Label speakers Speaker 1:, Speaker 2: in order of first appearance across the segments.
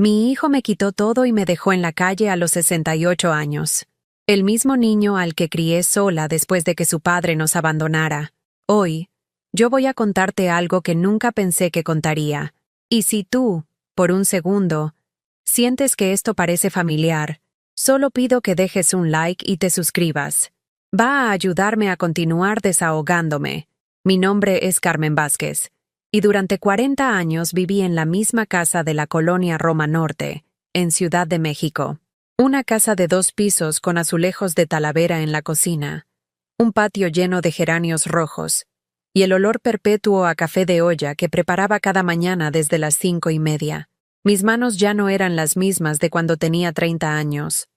Speaker 1: Mi hijo me quitó todo y me dejó en la calle a los 68 años. El mismo niño al que crié sola después de que su padre nos abandonara. Hoy, yo voy a contarte algo que nunca pensé que contaría. Y si tú, por un segundo, sientes que esto parece familiar, solo pido que dejes un like y te suscribas. Va a ayudarme a continuar desahogándome. Mi nombre es Carmen Vázquez, y durante 40 años viví en la misma casa de la colonia Roma Norte, en Ciudad de México. Una casa de 2 pisos con azulejos de Talavera en la cocina, un patio lleno de geranios rojos, y el olor perpetuo a café de olla que preparaba cada mañana desde las 5:30. Mis manos ya no eran las mismas de cuando tenía 30 años.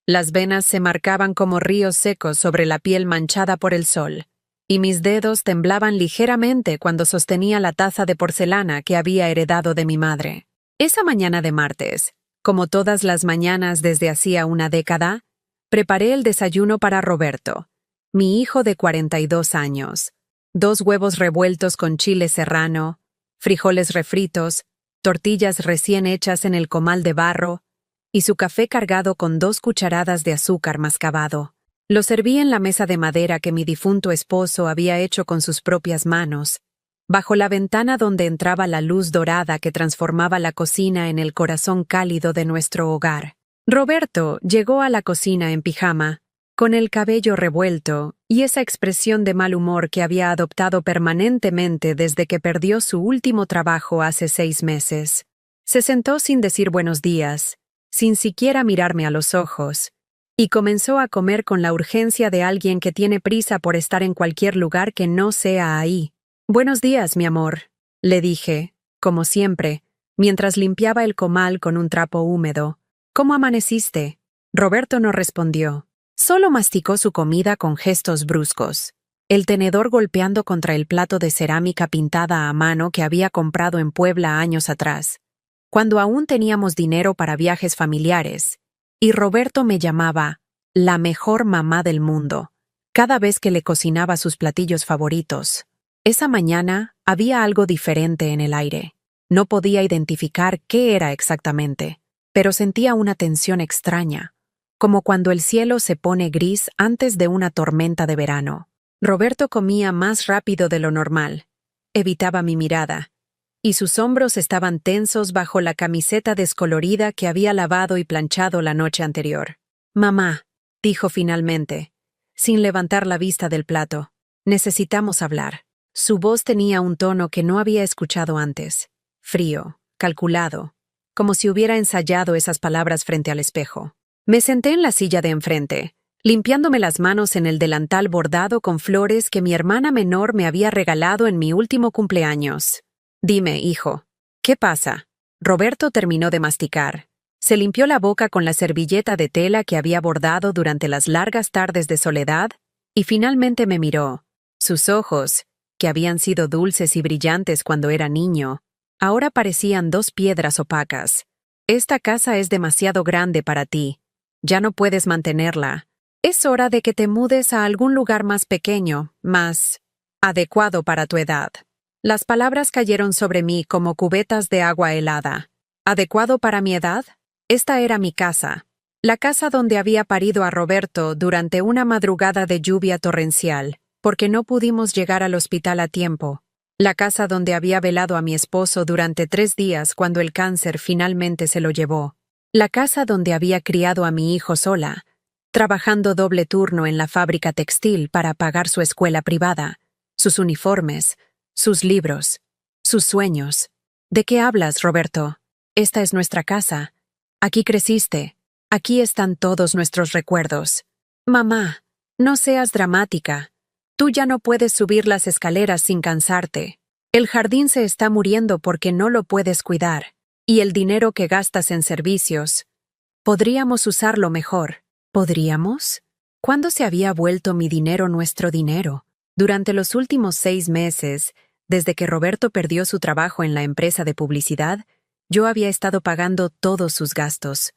Speaker 1: Las venas se marcaban como ríos secos sobre la piel manchada por el sol, y mis dedos temblaban ligeramente cuando sostenía la taza de porcelana que había heredado de mi madre. Esa mañana de martes, como todas las mañanas desde hacía una década, preparé el desayuno para Roberto, mi hijo de 42 años. 2 huevos revueltos con chile serrano, frijoles refritos, tortillas recién hechas en el comal de barro, y su café cargado con 2 cucharadas de azúcar mascabado. Lo serví en la mesa de madera que mi difunto esposo había hecho con sus propias manos, bajo la ventana donde entraba la luz dorada que transformaba la cocina en el corazón cálido de nuestro hogar. Roberto llegó a la cocina en pijama, con el cabello revuelto y esa expresión de mal humor que había adoptado permanentemente desde que perdió su último trabajo hace 6 meses. Se sentó sin decir buenos días, sin siquiera mirarme a los ojos, y comenzó a comer con la urgencia de alguien que tiene prisa por estar en cualquier lugar que no sea ahí. «Buenos días, mi amor», le dije, como siempre, mientras limpiaba el comal con un trapo húmedo. «¿Cómo amaneciste?» Roberto no respondió. Solo masticó su comida con gestos bruscos, el tenedor golpeando contra el plato de cerámica pintada a mano que había comprado en Puebla años atrás, cuando aún teníamos dinero para viajes familiares, y Roberto me llamaba la mejor mamá del mundo, cada vez que le cocinaba sus platillos favoritos. Esa mañana había algo diferente en el aire. No podía identificar qué era exactamente, pero sentía una tensión extraña, como cuando el cielo se pone gris antes de una tormenta de verano. Roberto comía más rápido de lo normal, evitaba mi mirada, y sus hombros estaban tensos bajo la camiseta descolorida que había lavado y planchado la noche anterior. «Mamá», dijo finalmente, sin levantar la vista del plato, «necesitamos hablar». Su voz tenía un tono que no había escuchado antes, frío, calculado, como si hubiera ensayado esas palabras frente al espejo. Me senté en la silla de enfrente, limpiándome las manos en el delantal bordado con flores que mi hermana menor me había regalado en mi último cumpleaños. «Dime, hijo, ¿qué pasa?» Roberto terminó de masticar. Se limpió la boca con la servilleta de tela que había bordado durante las largas tardes de soledad y finalmente me miró. Sus ojos, que habían sido dulces y brillantes cuando era niño, ahora parecían 2 piedras opacas. «Esta casa es demasiado grande para ti. Ya no puedes mantenerla. Es hora de que te mudes a algún lugar más pequeño, más adecuado para tu edad». Las palabras cayeron sobre mí como cubetas de agua helada. ¿Adecuado para mi edad? Esta era mi casa. La casa donde había parido a Roberto durante una madrugada de lluvia torrencial, porque no pudimos llegar al hospital a tiempo. La casa donde había velado a mi esposo durante 3 días cuando el cáncer finalmente se lo llevó. La casa donde había criado a mi hijo sola, trabajando doble turno en la fábrica textil para pagar su escuela privada, sus uniformes, sus libros, sus sueños. ¿De qué hablas, Roberto? Esta es nuestra casa. Aquí creciste. Aquí están todos nuestros recuerdos. Mamá, no seas dramática. Tú ya no puedes subir las escaleras sin cansarte. El jardín se está muriendo porque no lo puedes cuidar. Y el dinero que gastas en servicios. Podríamos usarlo mejor. ¿Podríamos? ¿Cuándo se había vuelto mi dinero nuestro dinero? Durante los últimos 6 meses, desde que Roberto perdió su trabajo en la empresa de publicidad, yo había estado pagando todos sus gastos.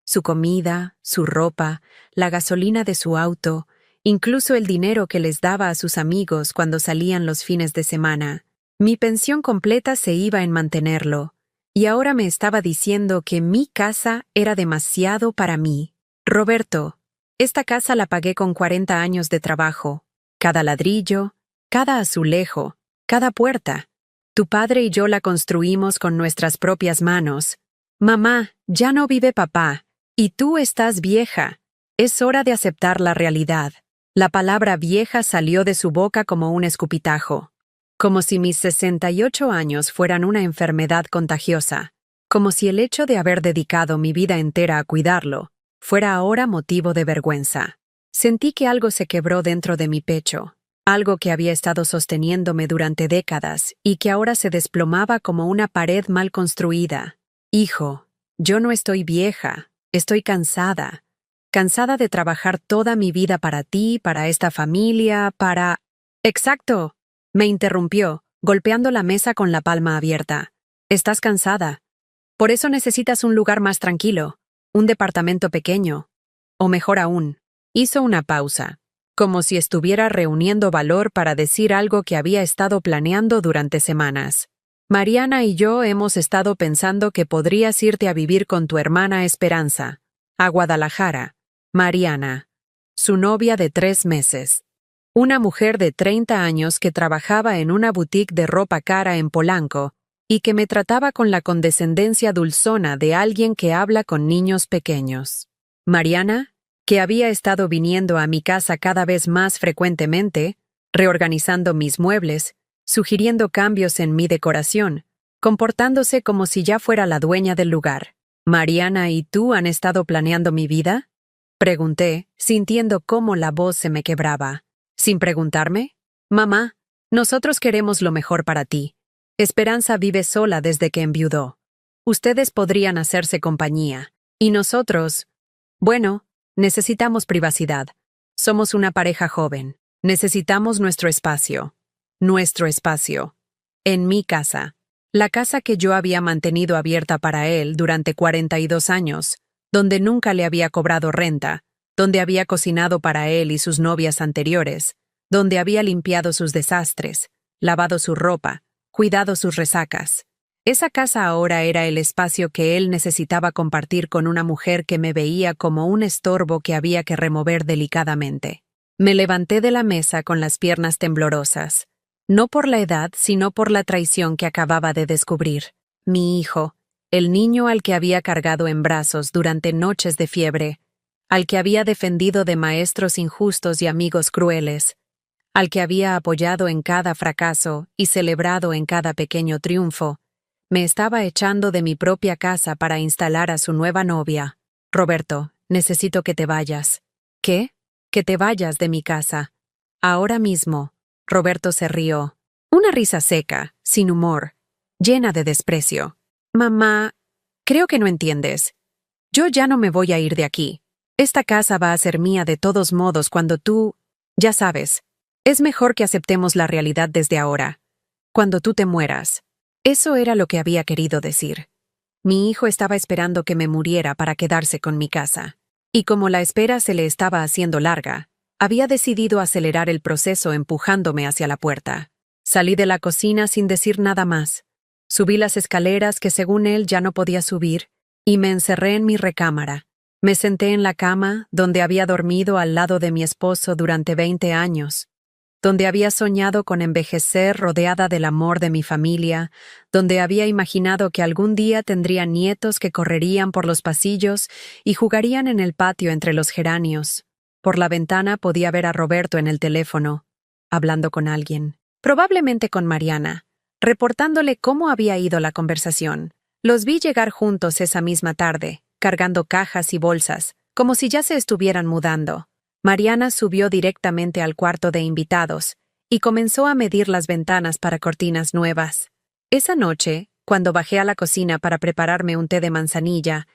Speaker 1: Su comida, su ropa, la gasolina de su auto, incluso el dinero que les daba a sus amigos cuando salían los fines de semana. Mi pensión completa se iba en mantenerlo, Y ahora me estaba diciendo que mi casa era demasiado para mí. Roberto, esta casa la pagué con 40 años de trabajo. Cada ladrillo, cada azulejo, cada puerta. Tu padre y yo la construimos con nuestras propias manos. Mamá, ya no vive papá, y tú estás vieja. Es hora de aceptar la realidad. La palabra vieja salió de su boca como un escupitajo. Como si mis 68 años fueran una enfermedad contagiosa. Como si el hecho de haber dedicado mi vida entera a cuidarlo fuera ahora motivo de vergüenza. Sentí que algo se quebró dentro de mi pecho. Algo que había estado sosteniéndome durante décadas y que ahora se desplomaba como una pared mal construida. Hijo, yo no estoy vieja, estoy cansada. Cansada de trabajar toda mi vida para ti, para esta familia, para... ¡Exacto! Me interrumpió, golpeando la mesa con la palma abierta. Estás cansada. Por eso necesitas un lugar más tranquilo, un departamento pequeño. O mejor aún, hizo una pausa, como si estuviera reuniendo valor para decir algo que había estado planeando durante semanas. Mariana y yo hemos estado pensando que podrías irte a vivir con tu hermana Esperanza, a Guadalajara. Mariana, su novia de 3 meses. Una mujer de 30 años que trabajaba en una boutique de ropa cara en Polanco y que me trataba con la condescendencia dulzona de alguien que habla con niños pequeños. Mariana, que había estado viniendo a mi casa cada vez más frecuentemente, reorganizando mis muebles, sugiriendo cambios en mi decoración, comportándose como si ya fuera la dueña del lugar. ¿Mariana y tú han estado planeando mi vida? Pregunté, sintiendo cómo la voz se me quebraba. ¿Sin preguntarme? Mamá, nosotros queremos lo mejor para ti. Esperanza vive sola desde que enviudó. Ustedes podrían hacerse compañía. Y nosotros... Bueno, necesitamos privacidad. Somos una pareja joven. Necesitamos nuestro espacio. Nuestro espacio. En mi casa. La casa que yo había mantenido abierta para él durante 42 años, donde nunca le había cobrado renta, donde había cocinado para él y sus novias anteriores, donde había limpiado sus desastres, lavado su ropa, cuidado sus resacas. Esa casa ahora era el espacio que él necesitaba compartir con una mujer que me veía como un estorbo que había que remover delicadamente. Me levanté de la mesa con las piernas temblorosas, no por la edad, sino por la traición que acababa de descubrir. Mi hijo, el niño al que había cargado en brazos durante noches de fiebre, al que había defendido de maestros injustos y amigos crueles, al que había apoyado en cada fracaso y celebrado en cada pequeño triunfo, me estaba echando de mi propia casa para instalar a su nueva novia. Roberto, necesito que te vayas. ¿Qué? Que te vayas de mi casa. Ahora mismo. Roberto se rió. Una risa seca, sin humor, llena de desprecio. Mamá, creo que no entiendes. Yo ya no me voy a ir de aquí. Esta casa va a ser mía de todos modos cuando tú... Ya sabes, es mejor que aceptemos la realidad desde ahora. Cuando tú te mueras. Eso era lo que había querido decir. Mi hijo estaba esperando que me muriera para quedarse con mi casa. Y como la espera se le estaba haciendo larga, había decidido acelerar el proceso empujándome hacia la puerta. Salí de la cocina sin decir nada más. Subí las escaleras que según él ya no podía subir y me encerré en mi recámara. Me senté en la cama donde había dormido al lado de mi esposo durante 20 años, donde había soñado con envejecer rodeada del amor de mi familia, donde había imaginado que algún día tendría nietos que correrían por los pasillos y jugarían en el patio entre los geranios. Por la ventana podía ver a Roberto en el teléfono, hablando con alguien, probablemente con Mariana, reportándole cómo había ido la conversación. Los vi llegar juntos esa misma tarde, cargando cajas y bolsas, como si ya se estuvieran mudando. Mariana subió directamente al cuarto de invitados y comenzó a medir las ventanas para cortinas nuevas. Esa noche, cuando bajé a la cocina para prepararme un té de manzanilla,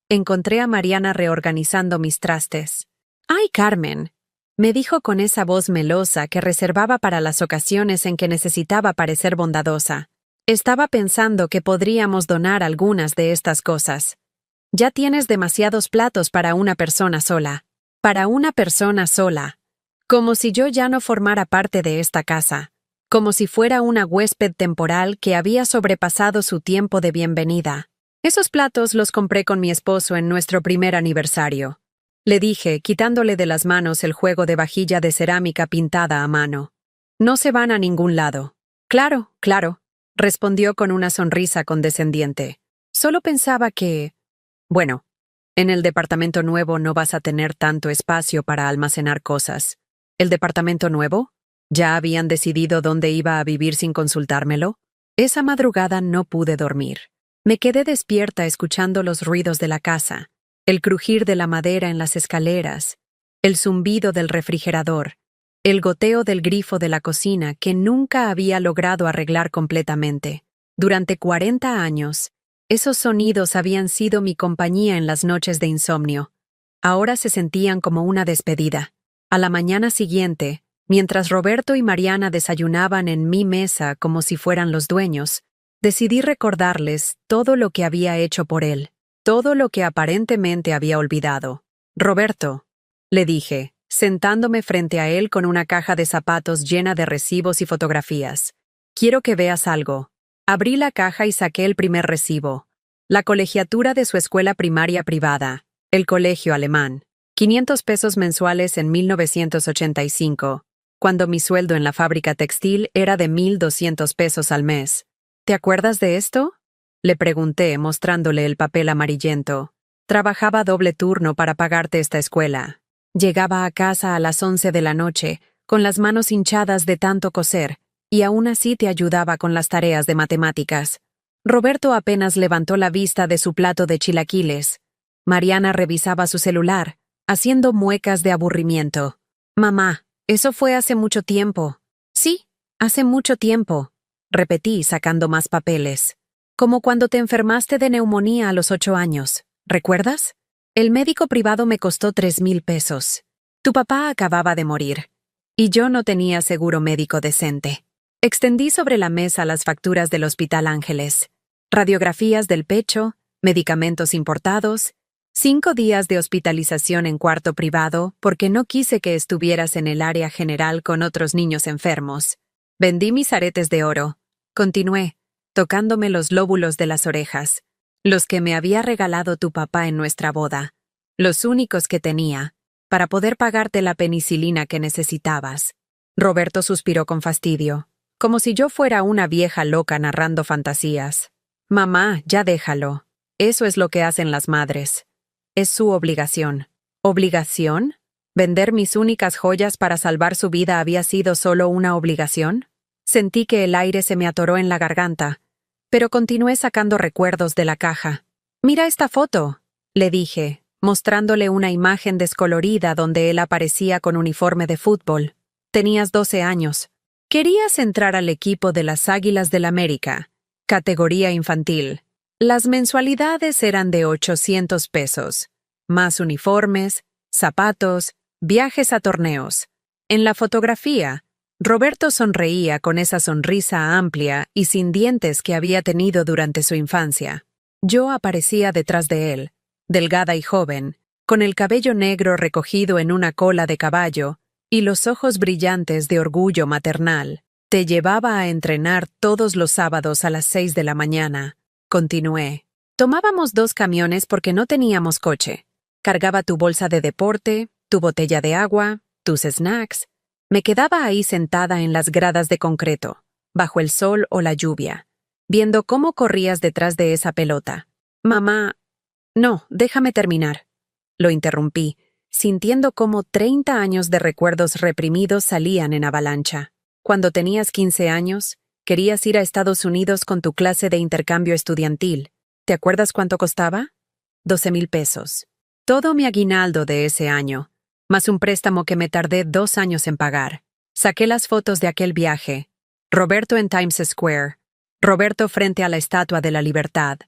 Speaker 1: encontré a Mariana reorganizando mis trastes. «¡Ay, Carmen!», me dijo con esa voz melosa que reservaba para las ocasiones en que necesitaba parecer bondadosa. «Estaba pensando que podríamos donar algunas de estas cosas. Ya tienes demasiados platos para una persona sola. Para una persona sola. Como si yo ya no formara parte de esta casa. como si fuera una huésped temporal que había sobrepasado su tiempo de bienvenida. Esos platos los compré con mi esposo en nuestro primer aniversario. Le dije, quitándole de las manos el juego de vajilla de cerámica pintada a mano. No se van a ningún lado. Claro, claro, respondió con una sonrisa condescendiente. Solo pensaba que... Bueno, en el departamento nuevo no vas a tener tanto espacio para almacenar cosas. ¿El departamento nuevo? ¿Ya habían decidido dónde iba a vivir sin consultármelo? Esa madrugada no pude dormir. Me quedé despierta escuchando los ruidos de la casa, el crujir de la madera en las escaleras, el zumbido del refrigerador, el goteo del grifo de la cocina que nunca había logrado arreglar completamente. Durante 40 años, esos sonidos habían sido mi compañía en las noches de insomnio. Ahora se sentían como una despedida. A la mañana siguiente, mientras Roberto y Mariana desayunaban en mi mesa como si fueran los dueños, decidí recordarles todo lo que había hecho por él, todo lo que aparentemente había olvidado. Roberto, le dije, sentándome frente a él con una caja de zapatos llena de recibos y fotografías. Quiero que veas algo. Abrí la caja y saqué el primer recibo. La colegiatura de su escuela primaria privada, el colegio alemán. 500 pesos mensuales en 1985, cuando mi sueldo en la fábrica textil era de 1,200 pesos al mes. ¿Te acuerdas de esto? Le pregunté, mostrándole el papel amarillento. Trabajaba doble turno para pagarte esta escuela. Llegaba a casa a las 11 de la noche, con las manos hinchadas de tanto coser, y aún así te ayudaba con las tareas de matemáticas. Roberto apenas levantó la vista de su plato de chilaquiles. Mariana revisaba su celular, haciendo muecas de aburrimiento. Mamá, eso fue hace mucho tiempo. Sí, hace mucho tiempo, repetí sacando más papeles. Como cuando te enfermaste de neumonía a los 8 años, ¿recuerdas? El médico privado me costó 3,000 pesos. Tu papá acababa de morir, y yo no tenía seguro médico decente. Extendí sobre la mesa las facturas del Hospital Ángeles, radiografías del pecho, medicamentos importados, 5 días de hospitalización en cuarto privado porque no quise que estuvieras en el área general con otros niños enfermos. Vendí mis aretes de oro. Continué, tocándome los lóbulos de las orejas, los que me había regalado tu papá en nuestra boda, los únicos que tenía, para poder pagarte la penicilina que necesitabas. Roberto suspiró con fastidio, como si yo fuera una vieja loca narrando fantasías. Mamá, ya déjalo. Eso es lo que hacen las madres. Es su obligación. ¿Obligación? ¿Vender mis únicas joyas para salvar su vida había sido solo una obligación? Sentí que el aire se me atoró en la garganta, pero continué sacando recuerdos de la caja. Mira esta foto, le dije, mostrándole una imagen descolorida donde él aparecía con uniforme de fútbol. Tenías 12 años. Querías entrar al equipo de las Águilas del América, categoría infantil. Las mensualidades eran de 800 pesos, más uniformes, zapatos, viajes a torneos. En la fotografía, Roberto sonreía con esa sonrisa amplia y sin dientes que había tenido durante su infancia. Yo aparecía detrás de él, delgada y joven, con el cabello negro recogido en una cola de caballo y los ojos brillantes de orgullo maternal. Te llevaba a entrenar todos los sábados a las 6 de la mañana. Continué. Tomábamos 2 camiones porque no teníamos coche. Cargaba tu bolsa de deporte, tu botella de agua, tus snacks. Me quedaba ahí sentada en las gradas de concreto, bajo el sol o la lluvia, viendo cómo corrías detrás de esa pelota. Mamá... No, déjame terminar. Lo interrumpí, sintiendo cómo 30 años de recuerdos reprimidos salían en avalancha. Cuando tenías 15 años, querías ir a Estados Unidos con tu clase de intercambio estudiantil. ¿Te acuerdas cuánto costaba? 12,000 pesos. Todo mi aguinaldo de ese año, más un préstamo que me tardé 2 años en pagar. Saqué las fotos de aquel viaje. Roberto en Times Square. Roberto frente a la Estatua de la Libertad.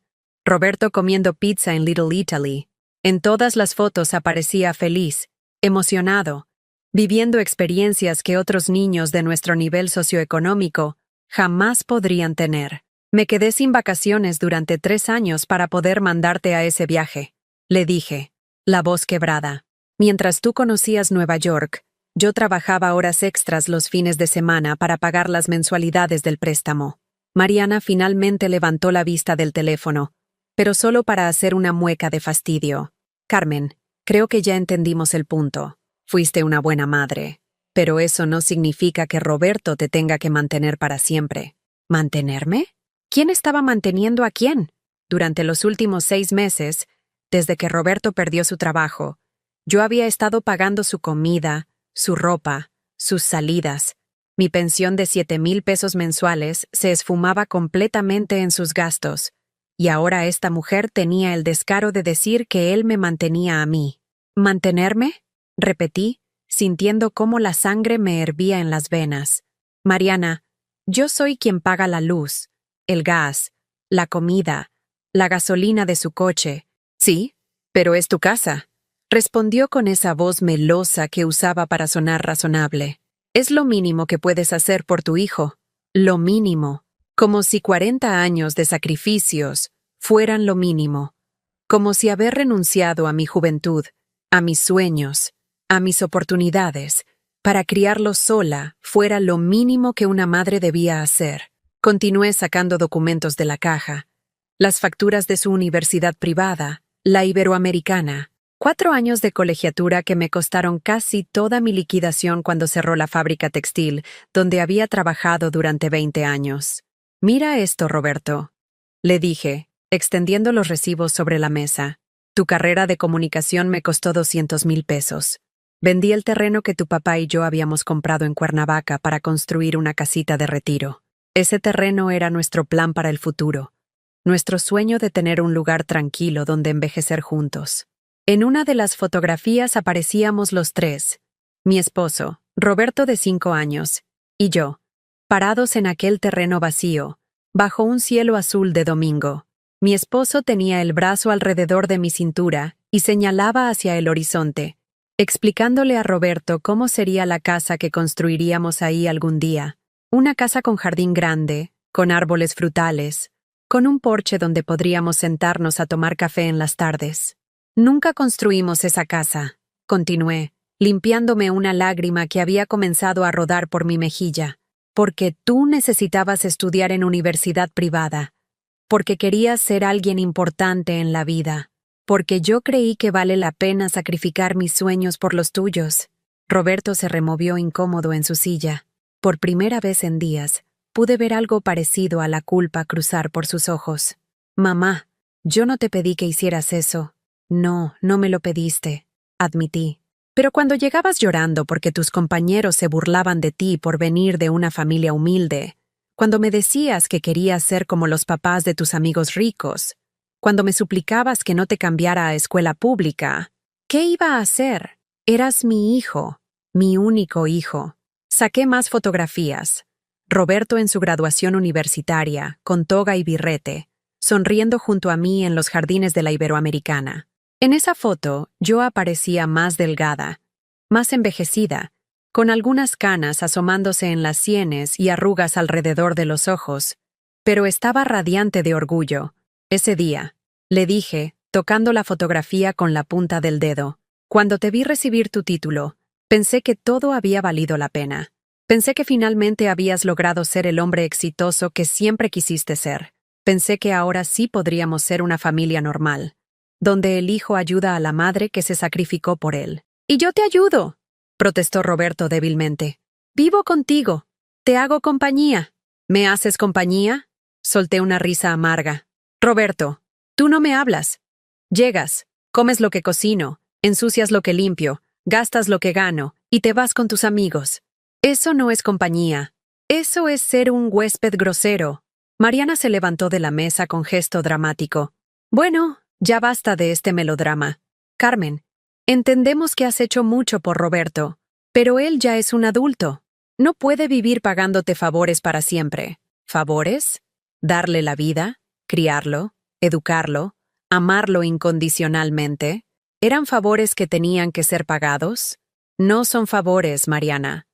Speaker 1: Roberto comiendo pizza en Little Italy. En todas las fotos aparecía feliz, emocionado, viviendo experiencias que otros niños de nuestro nivel socioeconómico jamás podrían tener. Me quedé sin vacaciones durante 3 años para poder mandarte a ese viaje, le dije, la voz quebrada. Mientras tú conocías Nueva York, Yo trabajaba horas extras los fines de semana para pagar las mensualidades del préstamo. Mariana finalmente levantó la vista del teléfono, pero solo para hacer una mueca de fastidio. Carmen, creo que ya entendimos el punto. Fuiste una buena madre. Pero eso no significa que Roberto te tenga que mantener para siempre. ¿Mantenerme? ¿Quién estaba manteniendo a quién? Durante los últimos 6 meses, desde que Roberto perdió su trabajo, yo había estado pagando su comida, su ropa, sus salidas. Mi pensión de 7,000 pesos mensuales se esfumaba completamente en sus gastos, y ahora esta mujer tenía el descaro de decir que él me mantenía a mí. ¿Mantenerme? Repetí, sintiendo cómo la sangre me hervía en las venas. Mariana, yo soy quien paga la luz, el gas, la comida, la gasolina de su coche. Sí, pero es tu casa, respondió con esa voz melosa que usaba para sonar razonable. Es lo mínimo que puedes hacer por tu hijo. Lo mínimo. Como si 40 años de sacrificios fueran lo mínimo. Como si haber renunciado a mi juventud, a mis sueños, a mis oportunidades, para criarlo sola fuera lo mínimo que una madre debía hacer. Continué sacando documentos de la caja. Las facturas de su universidad privada, la Iberoamericana. 4 años de colegiatura que me costaron casi toda mi liquidación cuando cerró la fábrica textil, donde había trabajado durante 20 años. Mira esto, Roberto, le dije, extendiendo los recibos sobre la mesa. Tu carrera de comunicación me costó 200,000 pesos. Vendí el terreno que tu papá y yo habíamos comprado en Cuernavaca para construir una casita de retiro. Ese terreno era nuestro plan para el futuro, nuestro sueño de tener un lugar tranquilo donde envejecer juntos. En una de las fotografías aparecíamos los tres, mi esposo, Roberto de 5 años, y yo, parados en aquel terreno vacío, bajo un cielo azul de domingo. Mi esposo tenía el brazo alrededor de mi cintura y señalaba hacia el horizonte, explicándole a Roberto cómo sería la casa que construiríamos ahí algún día. Una casa con jardín grande, con árboles frutales, con un porche donde podríamos sentarnos a tomar café en las tardes. Nunca construimos esa casa, continué, limpiándome una lágrima que había comenzado a rodar por mi mejilla, porque tú necesitabas estudiar en universidad privada, porque querías ser alguien importante en la vida, porque yo creí que vale la pena sacrificar mis sueños por los tuyos. Roberto se removió incómodo en su silla. Por primera vez en días, pude ver algo parecido a la culpa cruzar por sus ojos. Mamá, yo no te pedí que hicieras eso. No, no me lo pediste, admití. Pero cuando llegabas llorando porque tus compañeros se burlaban de ti por venir de una familia humilde, cuando me decías que querías ser como los papás de tus amigos ricos, cuando me suplicabas que no te cambiara a escuela pública, ¿qué iba a hacer? Eras mi hijo, mi único hijo. Saqué más fotografías. Roberto en su graduación universitaria, con toga y birrete, sonriendo junto a mí en los jardines de la Iberoamericana. En esa foto, yo aparecía más delgada, más envejecida, con algunas canas asomándose en las sienes y arrugas alrededor de los ojos, pero estaba radiante de orgullo. Ese día, le dije, tocando la fotografía con la punta del dedo, cuando te vi recibir tu título, pensé que todo había valido la pena. Pensé que finalmente habías logrado ser el hombre exitoso que siempre quisiste ser. Pensé que ahora sí podríamos ser una familia normal, donde el hijo ayuda a la madre que se sacrificó por él. «Y yo te ayudo», protestó Roberto débilmente. «Vivo contigo. Te hago compañía». «¿Me haces compañía?», solté una risa amarga. «Roberto, tú no me hablas. Llegas, comes lo que cocino, ensucias lo que limpio, gastas lo que gano y te vas con tus amigos. Eso no es compañía. Eso es ser un huésped grosero». Mariana se levantó de la mesa con gesto dramático. «Bueno, ya basta de este melodrama. Carmen, entendemos que has hecho mucho por Roberto, pero él ya es un adulto. No puede vivir pagándote favores para siempre». ¿Favores? ¿Darle la vida? ¿Criarlo? ¿Educarlo? ¿Amarlo incondicionalmente? ¿Eran favores que tenían que ser pagados? No son favores, Mariana,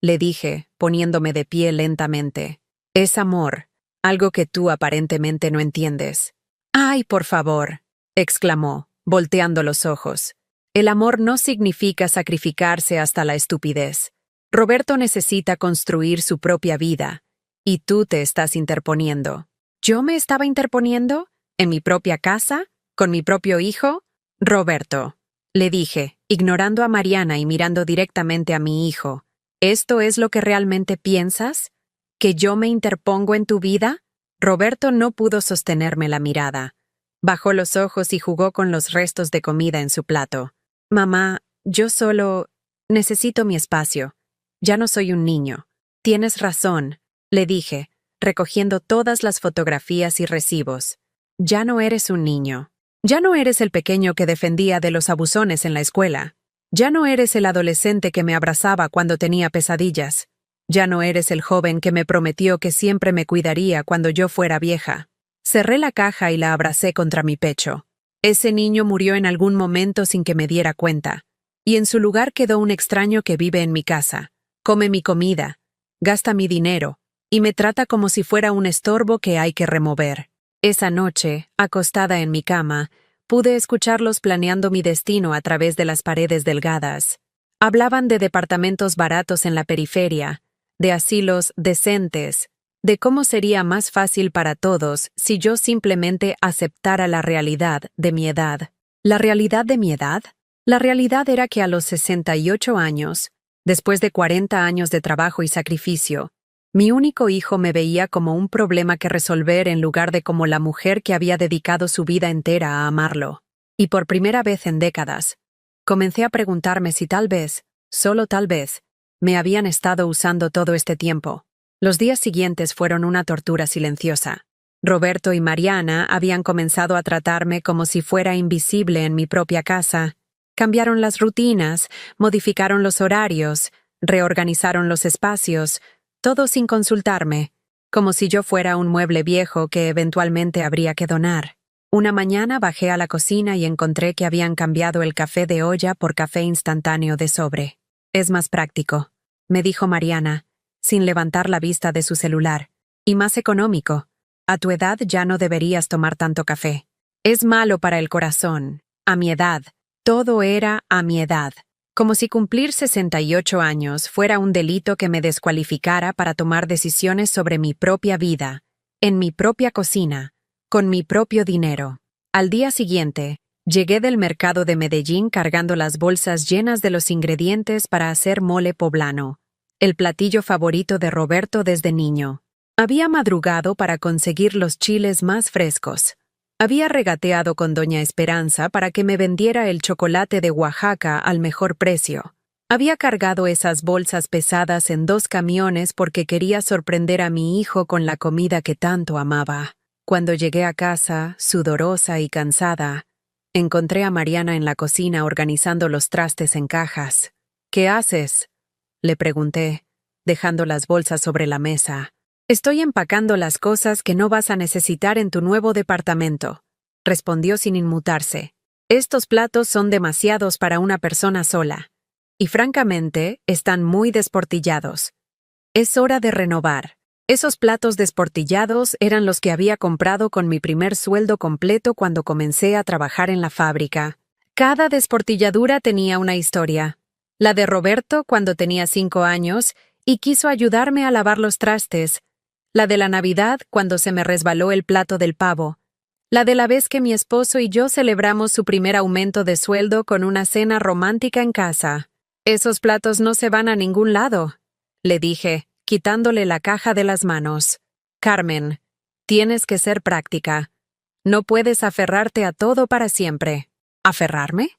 Speaker 1: le dije, poniéndome de pie lentamente. Es amor, algo que tú aparentemente no entiendes. «Ay, por favor», exclamó, volteando los ojos. El amor no significa sacrificarse hasta la estupidez. Roberto necesita construir su propia vida, y tú te estás interponiendo. ¿Yo me estaba interponiendo? ¿En mi propia casa? ¿Con mi propio hijo? Roberto, le dije, ignorando a Mariana y mirando directamente a mi hijo. ¿Esto es lo que realmente piensas? ¿Que yo me interpongo en tu vida? Roberto no pudo sostenerme la mirada. Bajó los ojos y jugó con los restos de comida en su plato. Mamá, yo solo necesito mi espacio. Ya no soy un niño. Tienes razón, le dije, recogiendo todas las fotografías y recibos. Ya no eres un niño. Ya no eres el pequeño que defendía de los abusones en la escuela. Ya no eres el adolescente que me abrazaba cuando tenía pesadillas. Ya no eres el joven que me prometió que siempre me cuidaría cuando yo fuera vieja. Cerré la caja y la abracé contra mi pecho. Ese niño murió en algún momento sin que me diera cuenta. Y en su lugar quedó un extraño que vive en mi casa. Come mi comida, gasta mi dinero, y me trata como si fuera un estorbo que hay que remover. Esa noche, acostada en mi cama, pude escucharlos planeando mi destino a través de las paredes delgadas. Hablaban de departamentos baratos en la periferia, de asilos decentes, de cómo sería más fácil para todos si yo simplemente aceptara la realidad de mi edad. ¿La realidad de mi edad? La realidad era que a los 68 años, después de 40 años de trabajo y sacrificio, mi único hijo me veía como un problema que resolver en lugar de como la mujer que había dedicado su vida entera a amarlo. Y por primera vez en décadas, comencé a preguntarme si tal vez, solo tal vez, me habían estado usando todo este tiempo. Los días siguientes fueron una tortura silenciosa. Roberto y Mariana habían comenzado a tratarme como si fuera invisible en mi propia casa. Cambiaron las rutinas, modificaron los horarios, reorganizaron los espacios, todo sin consultarme, como si yo fuera un mueble viejo que eventualmente habría que donar. Una mañana bajé a la cocina y encontré que habían cambiado el café de olla por café instantáneo de sobre. Es más práctico, me dijo Mariana, sin levantar la vista de su celular, y más económico. A tu edad ya no deberías tomar tanto café. Es malo para el corazón. A mi edad. Todo era a mi edad. Como si cumplir 68 años fuera un delito que me descualificara para tomar decisiones sobre mi propia vida, en mi propia cocina, con mi propio dinero. Al día siguiente, llegué del mercado de Medellín cargando las bolsas llenas de los ingredientes para hacer mole poblano, el platillo favorito de Roberto desde niño. Había madrugado para conseguir los chiles más frescos. Había regateado con Doña Esperanza para que me vendiera el chocolate de Oaxaca al mejor precio. Había cargado esas bolsas pesadas en 2 camiones porque quería sorprender a mi hijo con la comida que tanto amaba. Cuando llegué a casa, sudorosa y cansada, encontré a Mariana en la cocina organizando los trastes en cajas. ¿Qué haces?, le pregunté, dejando las bolsas sobre la mesa. Estoy empacando las cosas que no vas a necesitar en tu nuevo departamento, respondió sin inmutarse. Estos platos son demasiados para una persona sola, y francamente, están muy desportillados. Es hora de renovar. Esos platos desportillados eran los que había comprado con mi primer sueldo completo cuando comencé a trabajar en la fábrica. Cada desportilladura tenía una historia. La de Roberto cuando tenía 5 años y quiso ayudarme a lavar los trastes. La de la Navidad cuando se me resbaló el plato del pavo. La de la vez que mi esposo y yo celebramos su primer aumento de sueldo con una cena romántica en casa. Esos platos no se van a ningún lado, le dije, quitándole la caja de las manos. Carmen, tienes que ser práctica. No puedes aferrarte a todo para siempre. ¿Aferrarme?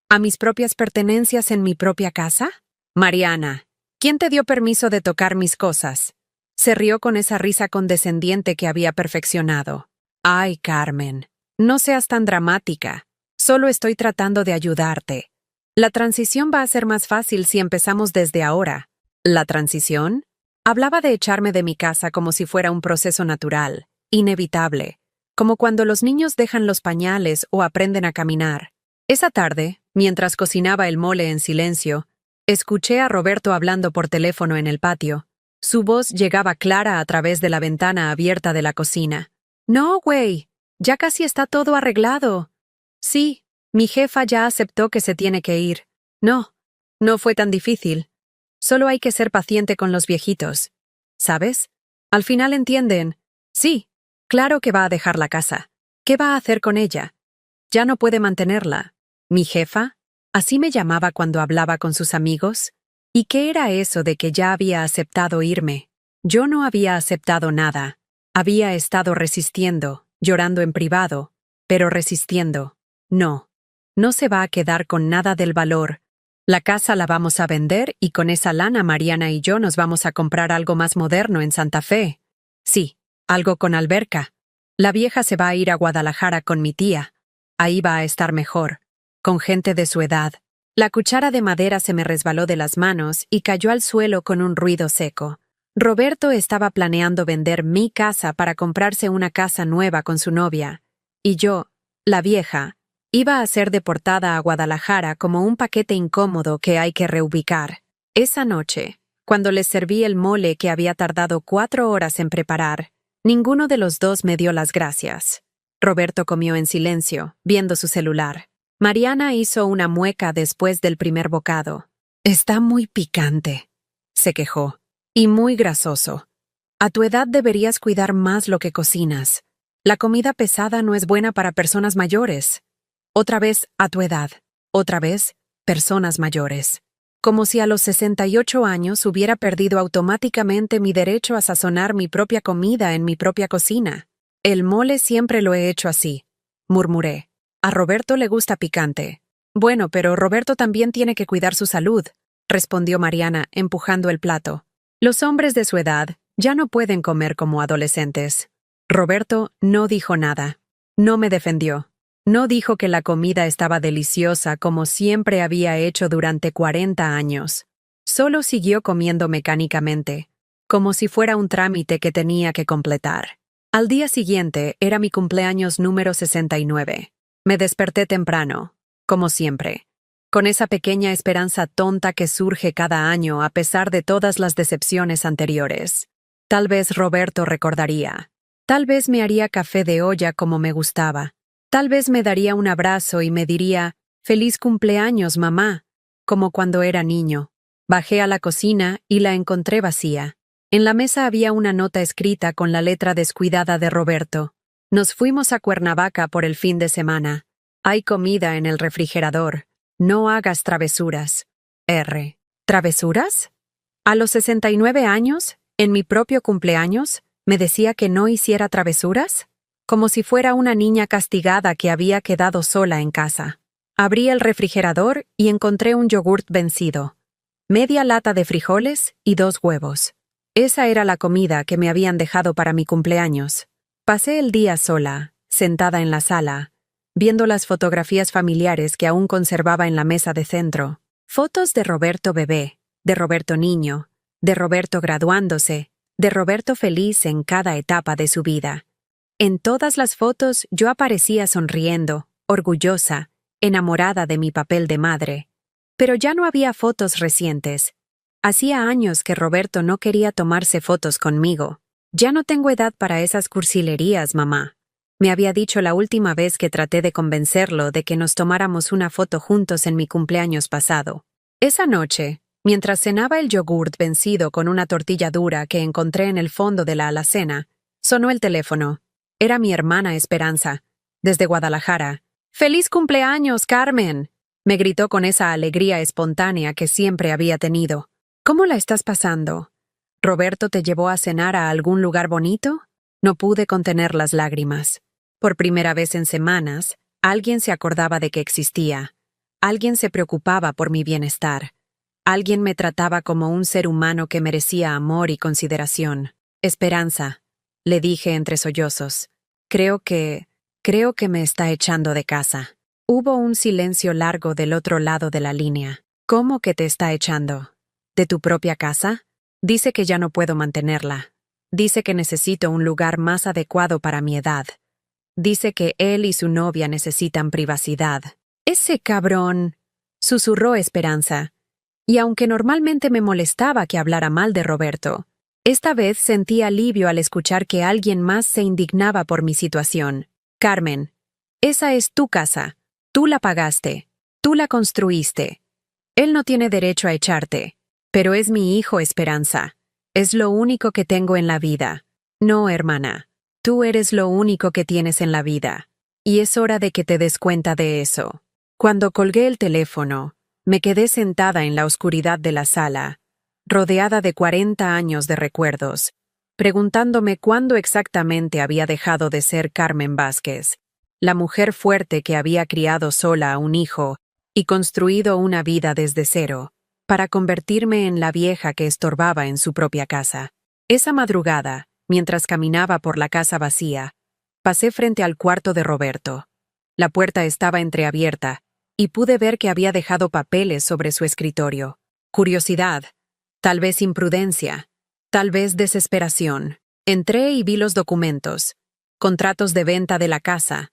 Speaker 1: ¿A mis propias pertenencias en mi propia casa? Mariana, ¿quién te dio permiso de tocar mis cosas? Se rió con esa risa condescendiente que había perfeccionado. Ay, Carmen, no seas tan dramática. Solo estoy tratando de ayudarte. La transición va a ser más fácil si empezamos desde ahora. ¿La transición? Hablaba de echarme de mi casa como si fuera un proceso natural, inevitable, como cuando los niños dejan los pañales o aprenden a caminar. Esa tarde, mientras cocinaba el mole en silencio, escuché a Roberto hablando por teléfono en el patio. Su voz llegaba clara a través de la ventana abierta de la cocina. No, güey, ya casi está todo arreglado. Sí, Mi jefa ya aceptó que se tiene que ir. No, no fue tan difícil. Solo hay que ser paciente con los viejitos. ¿Sabes? Al final entienden. Sí, claro que va a dejar la casa. ¿Qué va a hacer con ella? Ya no puede mantenerla. ¿Mi jefa? ¿Así me llamaba cuando hablaba con sus amigos? ¿Y qué era eso de que ya había aceptado irme? Yo no había aceptado nada. Había estado resistiendo, llorando en privado, pero resistiendo. No. No se va a quedar con nada del valor. La casa la vamos a vender y con esa lana Mariana y yo nos vamos a comprar algo más moderno en Santa Fe. Sí, algo con alberca. La vieja se va a ir a Guadalajara con mi tía. Ahí va a estar mejor, con gente de su edad. La cuchara de madera se me resbaló de las manos y cayó al suelo con un ruido seco. Roberto estaba planeando vender mi casa para comprarse una casa nueva con su novia. Y yo, la vieja, iba a ser deportada a Guadalajara como un paquete incómodo que hay que reubicar. Esa noche, cuando les serví el mole que había tardado 4 horas en preparar, ninguno de los dos me dio las gracias. Roberto comió en silencio, viendo su celular. Mariana hizo una mueca después del primer bocado. Está muy picante, se quejó, y muy grasoso. A tu edad deberías cuidar más lo que cocinas. La comida pesada no es buena para personas mayores. Otra vez, a tu edad. Otra vez, personas mayores. Como si a los 68 años hubiera perdido automáticamente mi derecho a sazonar mi propia comida en mi propia cocina. El mole siempre lo he hecho así, murmuré. A Roberto le gusta picante. Bueno, pero Roberto también tiene que cuidar su salud, respondió Mariana, empujando el plato. Los hombres de su edad ya no pueden comer como adolescentes. Roberto no dijo nada. No me defendió. No dijo que la comida estaba deliciosa como siempre había hecho durante 40 años. Solo siguió comiendo mecánicamente, como si fuera un trámite que tenía que completar. Al día siguiente era mi cumpleaños número 69. Me desperté temprano, como siempre, con esa pequeña esperanza tonta que surge cada año a pesar de todas las decepciones anteriores. Tal vez Roberto recordaría. Tal vez me haría café de olla como me gustaba. Tal vez me daría un abrazo y me diría, «Feliz cumpleaños, mamá», como cuando era niño. Bajé a la cocina y la encontré vacía. En la mesa había una nota escrita con la letra descuidada de Roberto. Nos fuimos a Cuernavaca por el fin de semana. Hay comida en el refrigerador. No hagas travesuras. R. ¿Travesuras? A los 69 años, en mi propio cumpleaños, ¿me decía que no hiciera travesuras? Como si fuera una niña castigada que había quedado sola en casa. Abrí el refrigerador y encontré un yogurt vencido, media lata de frijoles y 2 huevos. Esa era la comida que me habían dejado para mi cumpleaños. Pasé el día sola, sentada en la sala, viendo las fotografías familiares que aún conservaba en la mesa de centro. Fotos de Roberto bebé, de Roberto niño, de Roberto graduándose, de Roberto feliz en cada etapa de su vida. En todas las fotos yo aparecía sonriendo, orgullosa, enamorada de mi papel de madre. Pero ya no había fotos recientes. Hacía años que Roberto no quería tomarse fotos conmigo. Ya no tengo edad para esas cursilerías, mamá. Me había dicho la última vez que traté de convencerlo de que nos tomáramos una foto juntos en mi cumpleaños pasado. Esa noche, mientras cenaba el yogurt vencido con una tortilla dura que encontré en el fondo de la alacena, sonó el teléfono. Era mi hermana Esperanza, desde Guadalajara. «¡Feliz cumpleaños, Carmen!», me gritó con esa alegría espontánea que siempre había tenido. «¿Cómo la estás pasando? ¿Roberto te llevó a cenar a algún lugar bonito?». No pude contener las lágrimas. Por primera vez en semanas, alguien se acordaba de que existía. Alguien se preocupaba por mi bienestar. Alguien me trataba como un ser humano que merecía amor y consideración. «Esperanza», le dije entre sollozos. Creo que me está echando de casa». Hubo un silencio largo del otro lado de la línea. «¿Cómo que te está echando? ¿De tu propia casa?». «Dice que ya no puedo mantenerla. Dice que necesito un lugar más adecuado para mi edad. Dice que él y su novia necesitan privacidad». «Ese cabrón», susurró Esperanza. Y aunque normalmente me molestaba que hablara mal de Roberto, esta vez sentí alivio al escuchar que alguien más se indignaba por mi situación. «Carmen, esa es tu casa. Tú la pagaste. Tú la construiste. Él no tiene derecho a echarte. Pero es mi hijo, Esperanza. Es lo único que tengo en la vida. No, hermana. Tú eres lo único que tienes en la vida. Y es hora de que te des cuenta de eso. Cuando colgué el teléfono, me quedé sentada en la oscuridad de la sala, rodeada de 40 años de recuerdos, preguntándome cuándo exactamente había dejado de ser Carmen Vázquez, la mujer fuerte que había criado sola a un hijo y construido una vida desde cero, para convertirme en la vieja que estorbaba en su propia casa. Esa madrugada, mientras caminaba por la casa vacía, pasé frente al cuarto de Roberto. La puerta estaba entreabierta, y pude ver que había dejado papeles sobre su escritorio. Curiosidad, tal vez imprudencia, tal vez desesperación. Entré y vi los documentos, contratos de venta de la casa,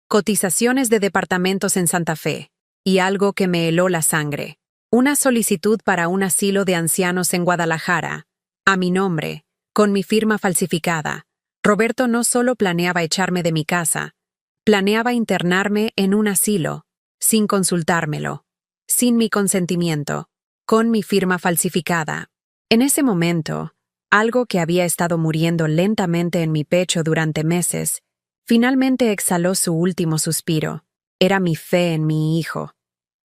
Speaker 1: cotizaciones de departamentos en Santa Fe, y algo que me heló la sangre. Una solicitud para un asilo de ancianos en Guadalajara, a mi nombre, con mi firma falsificada. Roberto no solo planeaba echarme de mi casa, planeaba internarme en un asilo, sin consultármelo, sin mi consentimiento, con mi firma falsificada. En ese momento, algo que había estado muriendo lentamente en mi pecho durante meses, finalmente exhaló su último suspiro. Era mi fe en mi hijo.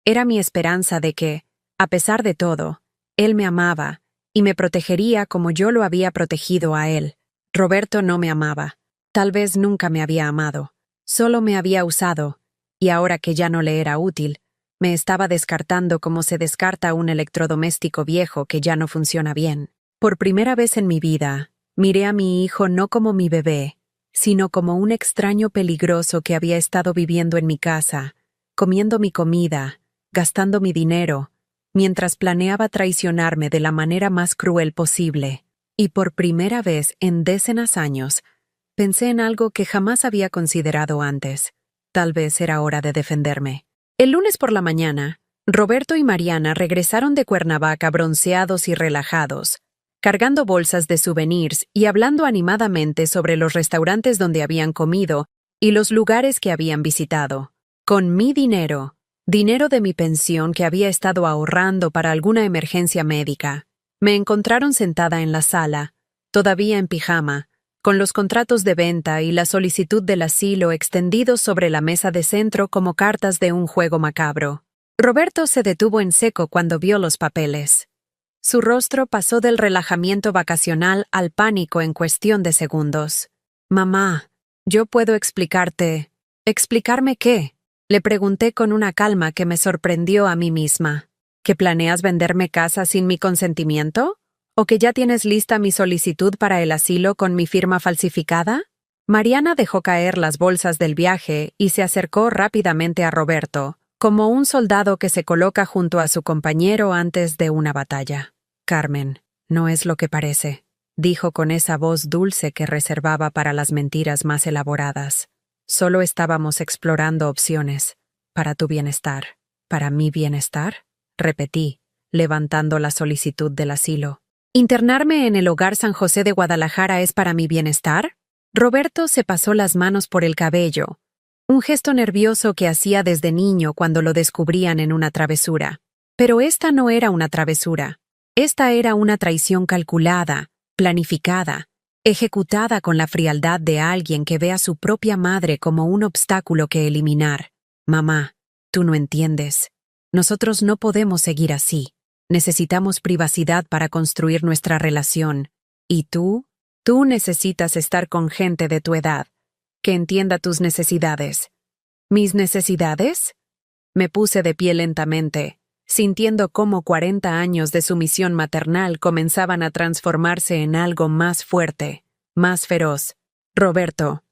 Speaker 1: Era mi esperanza de que, a pesar de todo, él me amaba y me protegería como yo lo había protegido a él. Roberto no me amaba. Tal vez nunca me había amado. Solo me había usado, y ahora que ya no le era útil, me estaba descartando como se descarta un electrodoméstico viejo que ya no funciona bien. Por primera vez en mi vida, miré a mi hijo no como mi bebé, sino como un extraño peligroso que había estado viviendo en mi casa, comiendo mi comida, gastando mi dinero, mientras planeaba traicionarme de la manera más cruel posible. Y por primera vez en decenas años, pensé en algo que jamás había considerado antes. Tal vez era hora de defenderme. El lunes por la mañana, Roberto y Mariana regresaron de Cuernavaca bronceados y relajados, cargando bolsas de souvenirs y hablando animadamente sobre los restaurantes donde habían comido y los lugares que habían visitado. Con mi dinero, dinero de mi pensión que había estado ahorrando para alguna emergencia médica, me encontraron sentada en la sala, todavía en pijama, con los contratos de venta y la solicitud del asilo extendidos sobre la mesa de centro como cartas de un juego macabro. Roberto se detuvo en seco cuando vio los papeles. Su rostro pasó del relajamiento vacacional al pánico en cuestión de segundos. «Mamá, yo puedo explicarte». «¿Explicarme qué?», le pregunté con una calma que me sorprendió a mí misma. ¿Que planeas venderme casa sin mi consentimiento? ¿O que ya tienes lista mi solicitud para el asilo con mi firma falsificada? Mariana dejó caer las bolsas del viaje y se acercó rápidamente a Roberto, como un soldado que se coloca junto a su compañero antes de una batalla. «Carmen, no es lo que parece», dijo con esa voz dulce que reservaba para las mentiras más elaboradas. «Solo estábamos explorando opciones. Para tu bienestar. ¿Para mi bienestar?», repetí, levantando la solicitud del asilo. «¿Internarme en el Hogar San José de Guadalajara es para mi bienestar?». Roberto se pasó las manos por el cabello, un gesto nervioso que hacía desde niño cuando lo descubrían en una travesura. Pero esta no era una travesura. Esta era una traición calculada, planificada, ejecutada con la frialdad de alguien que ve a su propia madre como un obstáculo que eliminar. «Mamá, tú no entiendes. Nosotros no podemos seguir así. Necesitamos privacidad para construir nuestra relación. ¿Y tú? Tú necesitas estar con gente de tu edad, que entienda tus necesidades». «¿Mis necesidades?». Me puse de pie lentamente, sintiendo cómo 40 años de sumisión maternal comenzaban a transformarse en algo más fuerte, más feroz. «Roberto,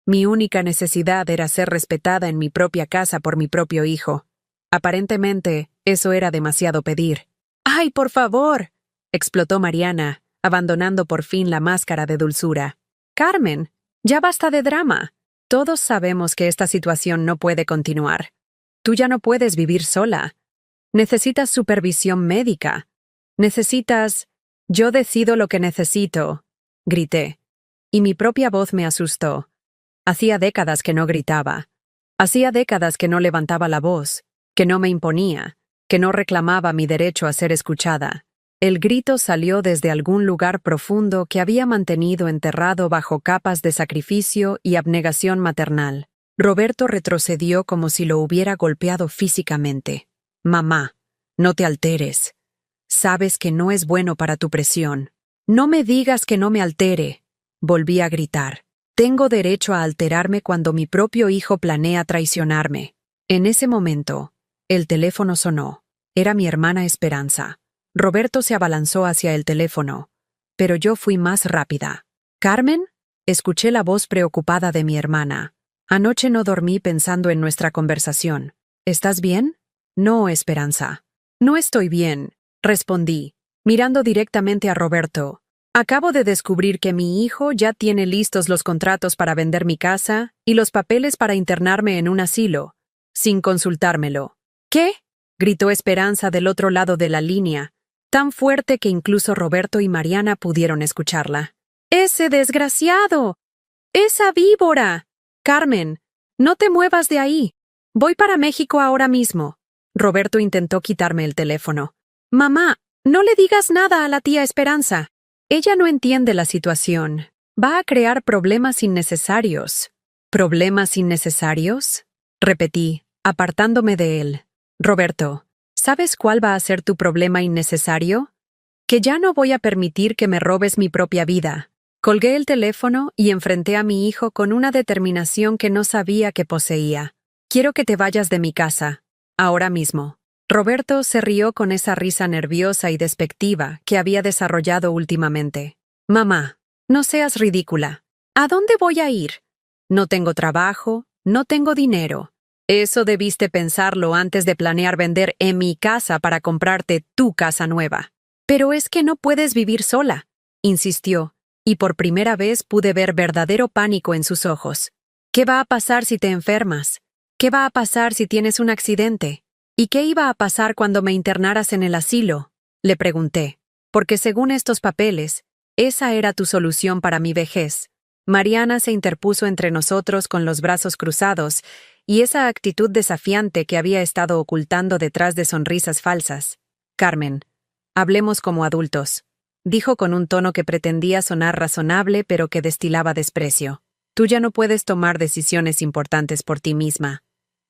Speaker 1: mi única necesidad era ser respetada en mi propia casa por mi propio hijo. Aparentemente, eso era demasiado pedir». «¡Ay, por favor!», explotó Mariana, abandonando por fin la máscara de dulzura. «Carmen, ya basta de drama. Todos sabemos que esta situación no puede continuar. Tú ya no puedes vivir sola. Necesitas supervisión médica. Necesitas... Yo decido lo que necesito», grité. Y mi propia voz me asustó. Hacía décadas que no gritaba. Hacía décadas que no levantaba la voz, que no me imponía, que no reclamaba mi derecho a ser escuchada. El grito salió desde algún lugar profundo que había mantenido enterrado bajo capas de sacrificio y abnegación maternal. Roberto retrocedió como si lo hubiera golpeado físicamente. «Mamá, no te alteres. Sabes que no es bueno para tu presión». «No me digas que no me altere», volví a gritar. «Tengo derecho a alterarme cuando mi propio hijo planea traicionarme». En ese momento, el teléfono sonó. Era mi hermana Esperanza. Roberto se abalanzó hacia el teléfono, pero yo fui más rápida. «¿Carmen?» Escuché la voz preocupada de mi hermana. «Anoche no dormí pensando en nuestra conversación. ¿Estás bien?» «No, Esperanza». «No estoy bien», respondí, mirando directamente a Roberto. «Acabo de descubrir que mi hijo ya tiene listos los contratos para vender mi casa y los papeles para internarme en un asilo, sin consultármelo». «¿Qué?», gritó Esperanza del otro lado de la línea, tan fuerte que incluso Roberto y Mariana pudieron escucharla. «¡Ese desgraciado! ¡Esa víbora! Carmen, no te muevas de ahí. Voy para México ahora mismo». Roberto intentó quitarme el teléfono. «Mamá, no le digas nada a la tía Esperanza. Ella no entiende la situación. Va a crear problemas innecesarios». «¿Problemas innecesarios?», repetí, apartándome de él. «Roberto, ¿sabes cuál va a ser tu problema innecesario? Que ya no voy a permitir que me robes mi propia vida». Colgué el teléfono y enfrenté a mi hijo con una determinación que no sabía que poseía. «Quiero que te vayas de mi casa, ahora mismo». Roberto se rió con esa risa nerviosa y despectiva que había desarrollado últimamente. «Mamá, no seas ridícula. ¿A dónde voy a ir? No tengo trabajo, no tengo dinero. Eso debiste pensarlo antes de planear vender mi casa para comprarte tu casa nueva». «Pero es que no puedes vivir sola», insistió, y por primera vez pude ver verdadero pánico en sus ojos. «¿Qué va a pasar si te enfermas? ¿Qué va a pasar si tienes un accidente? ¿Y qué iba a pasar cuando me internaras en el asilo?», le pregunté, porque según estos papeles, esa era tu solución para mi vejez. Mariana se interpuso entre nosotros con los brazos cruzados y esa actitud desafiante que había estado ocultando detrás de sonrisas falsas. «Carmen, hablemos como adultos», dijo con un tono que pretendía sonar razonable pero que destilaba desprecio. «Tú ya no puedes tomar decisiones importantes por ti misma.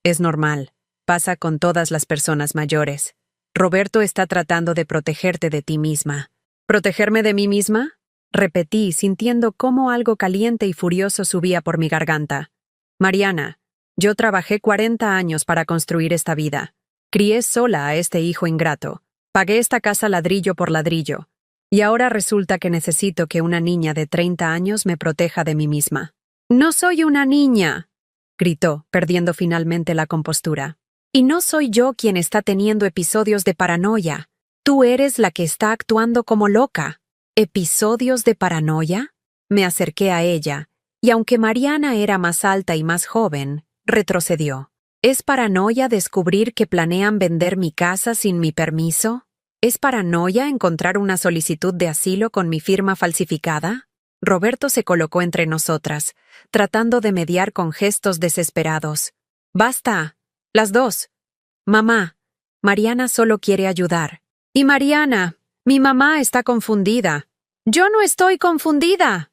Speaker 1: Es normal. Pasa con todas las personas mayores. Roberto está tratando de protegerte de ti misma». «¿Protegerme de mí misma?», repetí, sintiendo cómo algo caliente y furioso subía por mi garganta. «Mariana, yo trabajé 40 años para construir esta vida. Crié sola a este hijo ingrato. Pagué esta casa ladrillo por ladrillo. Y ahora resulta que necesito que una niña de 30 años me proteja de mí misma». «No soy una niña», gritó, perdiendo finalmente la compostura. «Y no soy yo quien está teniendo episodios de paranoia. Tú eres la que está actuando como loca». «¿Episodios de paranoia?». Me acerqué a ella, y aunque Mariana era más alta y más joven, retrocedió. «¿Es paranoia descubrir que planean vender mi casa sin mi permiso? ¿Es paranoia encontrar una solicitud de asilo con mi firma falsificada?». Roberto se colocó entre nosotras, tratando de mediar con gestos desesperados. «Basta, las dos. Mamá, Mariana solo quiere ayudar». «Y Mariana, mi mamá está confundida». «Yo no estoy confundida»,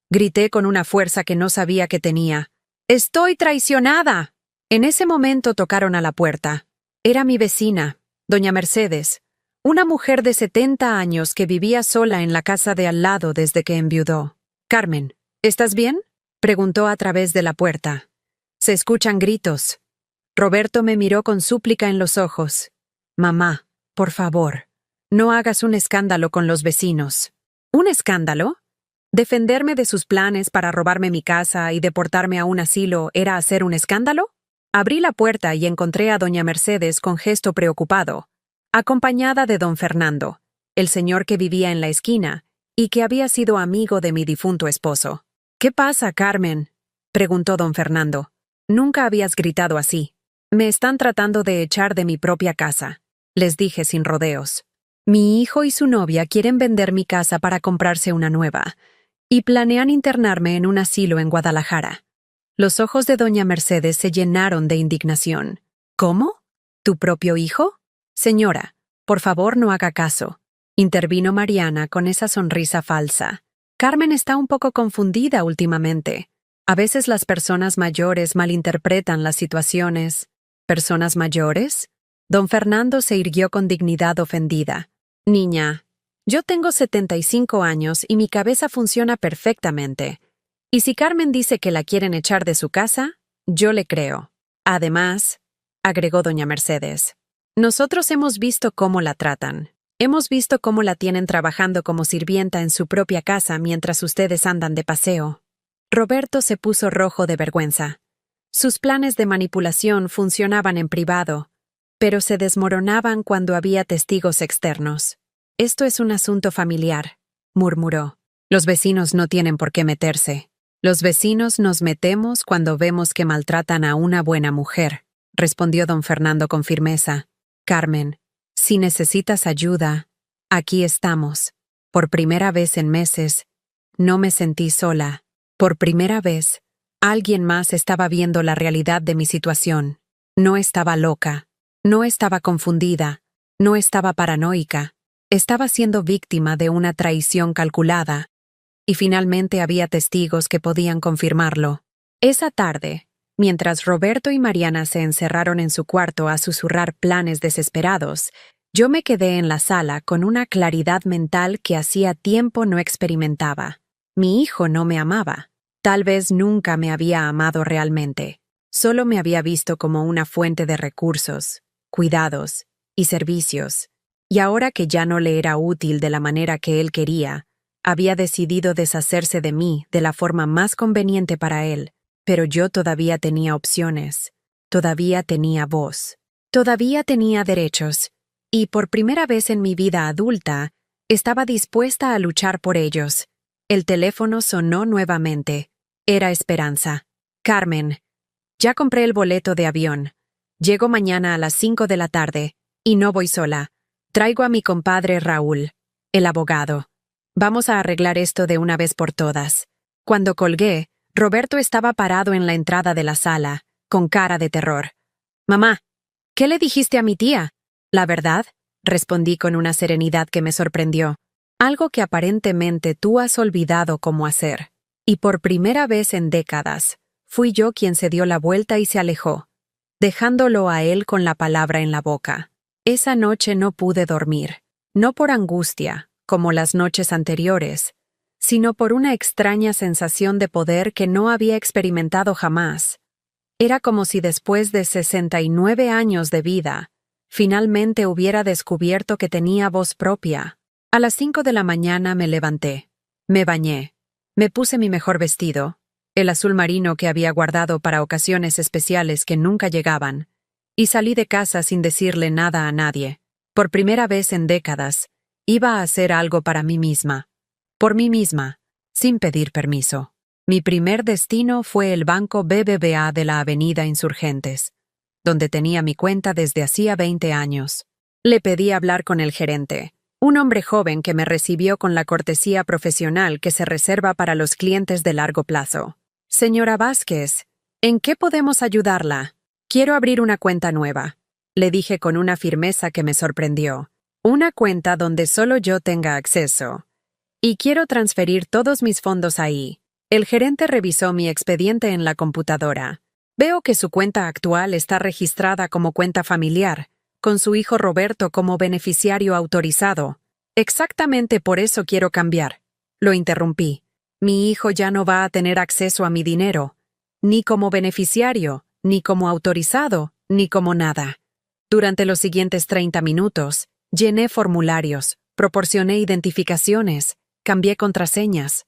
Speaker 1: grité con una fuerza que no sabía que tenía. «Estoy traicionada». En ese momento tocaron a la puerta. Era mi vecina, doña Mercedes, una mujer de 70 años que vivía sola en la casa de al lado desde que enviudó. «Carmen, ¿estás bien?», preguntó a través de la puerta. «Se escuchan gritos». Roberto me miró con súplica en los ojos. «Mamá, por favor, no hagas un escándalo con los vecinos». «¿Un escándalo?». ¿Defenderme de sus planes para robarme mi casa y deportarme a un asilo era hacer un escándalo? Abrí la puerta y encontré a doña Mercedes con gesto preocupado, acompañada de don Fernando, el señor que vivía en la esquina y que había sido amigo de mi difunto esposo. «¿Qué pasa, Carmen?», preguntó don Fernando. «Nunca habías gritado así». «Me están tratando de echar de mi propia casa», les dije sin rodeos. «Mi hijo y su novia quieren vender mi casa para comprarse una nueva, y planean internarme en un asilo en Guadalajara». Los ojos de doña Mercedes se llenaron de indignación. ¿Cómo? ¿Tu propio hijo? Señora, por favor no haga caso. Intervino Mariana con esa sonrisa falsa. Carmen está un poco confundida últimamente. A veces las personas mayores malinterpretan las situaciones. ¿Personas mayores? Don Fernando se irguió con dignidad ofendida. Niña, yo tengo 75 años y mi cabeza funciona perfectamente. Y si Carmen dice que la quieren echar de su casa, yo le creo. Además, agregó doña Mercedes, nosotros hemos visto cómo la tratan. Hemos visto cómo la tienen trabajando como sirvienta en su propia casa mientras ustedes andan de paseo. Roberto se puso rojo de vergüenza. Sus planes de manipulación funcionaban en privado, pero se desmoronaban cuando había testigos externos. Esto es un asunto familiar, murmuró. Los vecinos no tienen por qué meterse. Los vecinos nos metemos cuando vemos que maltratan a una buena mujer, respondió don Fernando con firmeza. Carmen, si necesitas ayuda, aquí estamos. Por primera vez en meses, no me sentí sola. Por primera vez, alguien más estaba viendo la realidad de mi situación. No estaba loca, no estaba confundida, no estaba paranoica. Estaba siendo víctima de una traición calculada. Y finalmente había testigos que podían confirmarlo. Esa tarde, mientras Roberto y Mariana se encerraron en su cuarto a susurrar planes desesperados, yo me quedé en la sala con una claridad mental que hacía tiempo no experimentaba. Mi hijo no me amaba. Tal vez nunca me había amado realmente. Solo me había visto como una fuente de recursos, cuidados y servicios. Y ahora que ya no le era útil de la manera que él quería, había decidido deshacerse de mí de la forma más conveniente para él. Pero yo todavía tenía opciones, todavía tenía voz, todavía tenía derechos, y por primera vez en mi vida adulta, estaba dispuesta a luchar por ellos. El teléfono sonó nuevamente. Era Esperanza. Carmen, ya compré el boleto de avión. Llego mañana a las 5 de la tarde, y no voy sola. Traigo a mi compadre Raúl, el abogado. Vamos a arreglar esto de una vez por todas. Cuando colgué, Roberto estaba parado en la entrada de la sala, con cara de terror. Mamá, ¿qué le dijiste a mi tía? La verdad, respondí con una serenidad que me sorprendió. Algo que aparentemente tú has olvidado cómo hacer. Y por primera vez en décadas, fui yo quien se dio la vuelta y se alejó, dejándolo a él con la palabra en la boca. Esa noche no pude dormir, no por angustia, como las noches anteriores, sino por una extraña sensación de poder que no había experimentado jamás. Era como si después de 69 años de vida, finalmente hubiera descubierto que tenía voz propia. A las 5 de la mañana me levanté, me bañé, me puse mi mejor vestido, el azul marino que había guardado para ocasiones especiales que nunca llegaban, y salí de casa sin decirle nada a nadie. Por primera vez en décadas, iba a hacer algo para mí misma. Por mí misma, sin pedir permiso. Mi primer destino fue el banco BBVA de la Avenida Insurgentes, donde tenía mi cuenta desde hacía 20 años. Le pedí hablar con el gerente, un hombre joven que me recibió con la cortesía profesional que se reserva para los clientes de largo plazo. Señora Vázquez, ¿en qué podemos ayudarla? Quiero abrir una cuenta nueva, le dije con una firmeza que me sorprendió. Una cuenta donde solo yo tenga acceso. Y quiero transferir todos mis fondos ahí. El gerente revisó mi expediente en la computadora. Veo que su cuenta actual está registrada como cuenta familiar, con su hijo Roberto como beneficiario autorizado. Exactamente por eso quiero cambiar. Lo interrumpí. Mi hijo ya no va a tener acceso a mi dinero, ni como beneficiario, ni como autorizado, ni como nada. Durante los siguientes 30 minutos, llené formularios, proporcioné identificaciones, cambié contraseñas.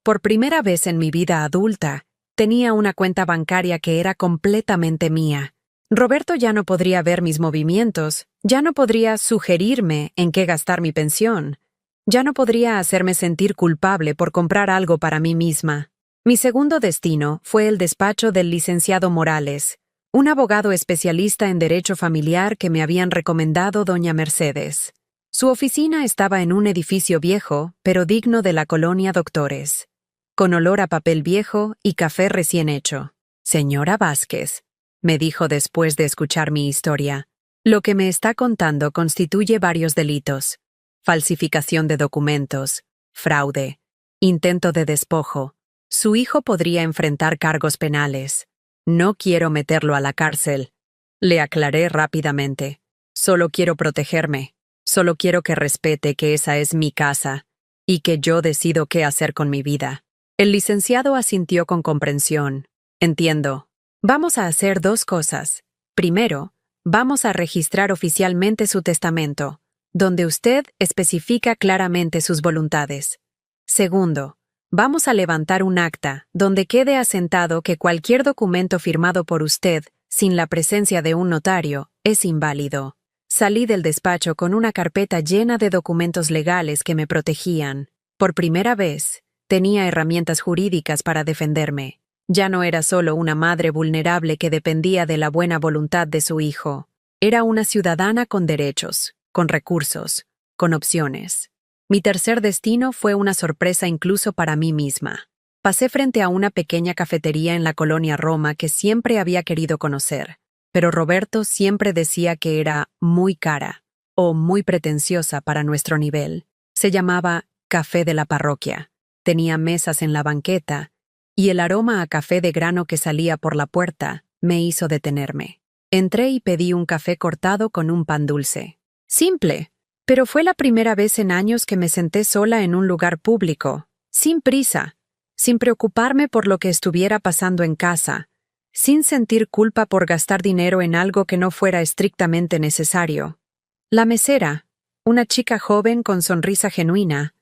Speaker 1: Por primera vez en mi vida adulta, tenía una cuenta bancaria que era completamente mía. Roberto ya no podría ver mis movimientos, ya no podría sugerirme en qué gastar mi pensión, ya no podría hacerme sentir culpable por comprar algo para mí misma. Mi segundo destino fue el despacho del licenciado Morales, un abogado especialista en derecho familiar que me habían recomendado doña Mercedes. Su oficina estaba en un edificio viejo, pero digno de la colonia Doctores, con olor a papel viejo y café recién hecho. Señora Vázquez, me dijo después de escuchar mi historia, lo que me está contando constituye varios delitos: falsificación de documentos, fraude, intento de despojo. Su hijo podría enfrentar cargos penales. No quiero meterlo a la cárcel. Le aclaré rápidamente. Solo quiero protegerme. Solo quiero que respete que esa es mi casa y que yo decido qué hacer con mi vida. El licenciado asintió con comprensión. Entiendo. Vamos a hacer dos cosas. Primero, vamos a registrar oficialmente su testamento, donde usted especifica claramente sus voluntades. Segundo, vamos a levantar un acta donde quede asentado que cualquier documento firmado por usted, sin la presencia de un notario, es inválido. Salí del despacho con una carpeta llena de documentos legales que me protegían. Por primera vez, tenía herramientas jurídicas para defenderme. Ya no era solo una madre vulnerable que dependía de la buena voluntad de su hijo. Era una ciudadana con derechos, con recursos, con opciones. Mi tercer destino fue una sorpresa incluso para mí misma. Pasé frente a una pequeña cafetería en la colonia Roma que siempre había querido conocer, pero Roberto siempre decía que era muy cara o muy pretenciosa para nuestro nivel. Se llamaba Café de la Parroquia. Tenía mesas en la banqueta, y el aroma a café de grano que salía por la puerta me hizo detenerme. Entré y pedí un café cortado con un pan dulce. Simple, pero fue la primera vez en años que me senté sola en un lugar público, sin prisa, sin preocuparme por lo que estuviera pasando en casa, sin sentir culpa por gastar dinero en algo que no fuera estrictamente necesario. La mesera, una chica joven con sonrisa genuina,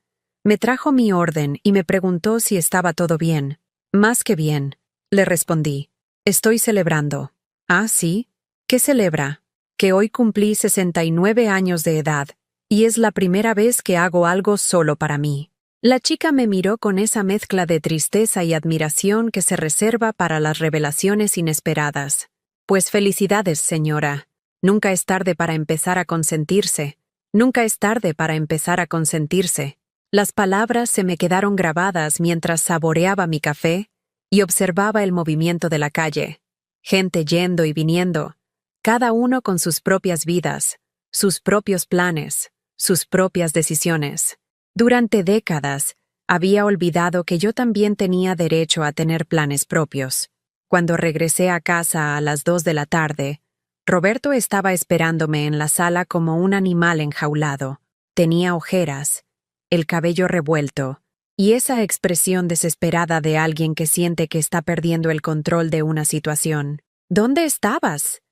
Speaker 1: me trajo mi orden y me preguntó si estaba todo bien. Más que bien, le respondí. Estoy celebrando. ¿Ah, sí? ¿Qué celebra? Que hoy cumplí 69 años de edad, y es la primera vez que hago algo solo para mí. La chica me miró con esa mezcla de tristeza y admiración que se reserva para las revelaciones inesperadas. Pues felicidades, señora. Nunca es tarde para empezar a consentirse. Nunca es tarde para empezar a consentirse. Las palabras se me quedaron grabadas mientras saboreaba mi café y observaba el movimiento de la calle. Gente yendo y viniendo, cada uno con sus propias vidas, sus propios planes, sus propias decisiones. Durante décadas, había olvidado que yo también tenía derecho a tener planes propios. Cuando regresé a casa a las 2 de la tarde, Roberto estaba esperándome en la sala como un animal enjaulado. Tenía ojeras, el cabello revuelto, y esa expresión desesperada de alguien que siente que está perdiendo el control de una situación. ¿Dónde estabas?,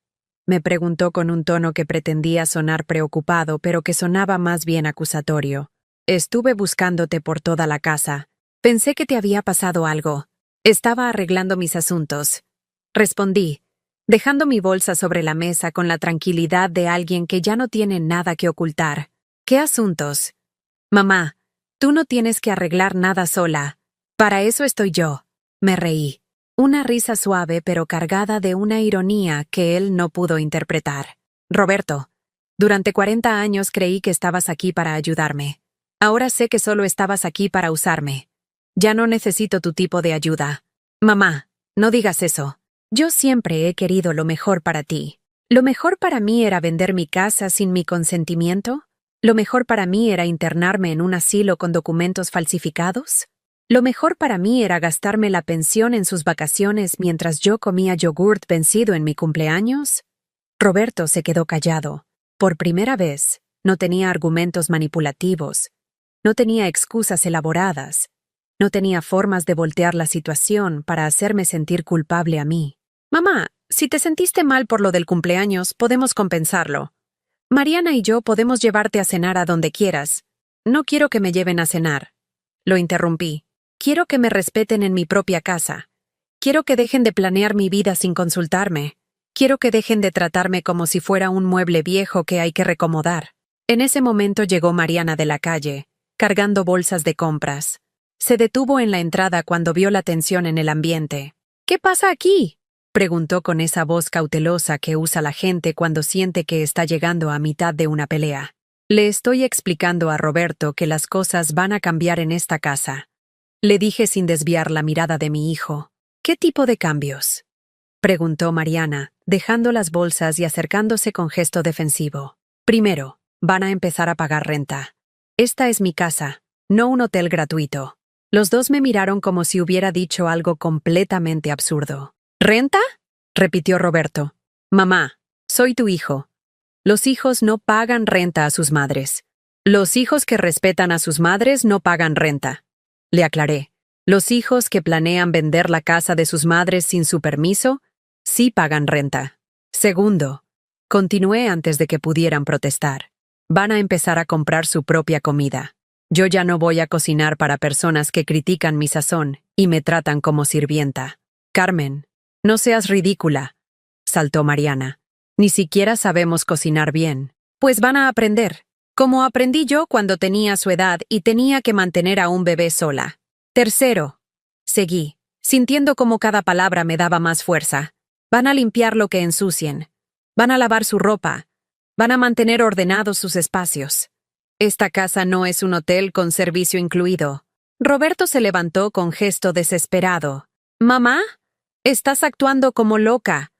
Speaker 1: me preguntó con un tono que pretendía sonar preocupado, pero que sonaba más bien acusatorio. Estuve buscándote por toda la casa. Pensé que te había pasado algo. Estaba arreglando mis asuntos. Respondí, dejando mi bolsa sobre la mesa con la tranquilidad de alguien que ya no tiene nada que ocultar. ¿Qué asuntos? Mamá, tú no tienes que arreglar nada sola. Para eso estoy yo. Me reí. Una risa suave pero cargada de una ironía que él no pudo interpretar. Roberto, durante 40 años creí que estabas aquí para ayudarme. Ahora sé que solo estabas aquí para usarme. Ya no necesito tu tipo de ayuda. Mamá, no digas eso. Yo siempre he querido lo mejor para ti. ¿Lo mejor para mí era vender mi casa sin mi consentimiento? ¿Lo mejor para mí era internarme en un asilo con documentos falsificados? ¿Lo mejor para mí era gastarme la pensión en sus vacaciones mientras yo comía yogurt vencido en mi cumpleaños? Roberto se quedó callado. Por primera vez, no tenía argumentos manipulativos. No tenía excusas elaboradas. No tenía formas de voltear la situación para hacerme sentir culpable a mí. Mamá, si te sentiste mal por lo del cumpleaños, podemos compensarlo. Mariana y yo podemos llevarte a cenar a donde quieras. No quiero que me lleven a cenar. Lo interrumpí. Quiero que me respeten en mi propia casa. Quiero que dejen de planear mi vida sin consultarme. Quiero que dejen de tratarme como si fuera un mueble viejo que hay que recomodar. En ese momento llegó Mariana de la calle, cargando bolsas de compras. Se detuvo en la entrada cuando vio la tensión en el ambiente. ¿Qué pasa aquí?, preguntó con esa voz cautelosa que usa la gente cuando siente que está llegando a mitad de una pelea. Le estoy explicando a Roberto que las cosas van a cambiar en esta casa. Le dije sin desviar la mirada de mi hijo. ¿Qué tipo de cambios? preguntó Mariana, dejando las bolsas y acercándose con gesto defensivo. Primero, van a empezar a pagar renta. Esta es mi casa, no un hotel gratuito. Los dos me miraron como si hubiera dicho algo completamente absurdo. ¿Renta?, repitió Roberto. Mamá, soy tu hijo. Los hijos no pagan renta a sus madres. Los hijos que respetan a sus madres no pagan renta. Le aclaré. Los hijos que planean vender la casa de sus madres sin su permiso, sí pagan renta. Segundo, continué antes de que pudieran protestar. Van a empezar a comprar su propia comida. Yo ya no voy a cocinar para personas que critican mi sazón y me tratan como sirvienta. Carmen, no seas ridícula, saltó Mariana. Ni siquiera sabemos cocinar bien. Pues van a aprender, como aprendí yo cuando tenía su edad y tenía que mantener a un bebé sola. Tercero, seguí, sintiendo como cada palabra me daba más fuerza. Van a limpiar lo que ensucien. Van a lavar su ropa. Van a mantener ordenados sus espacios. Esta casa no es un hotel con servicio incluido. Roberto se levantó con gesto desesperado. Mamá, estás actuando como loca.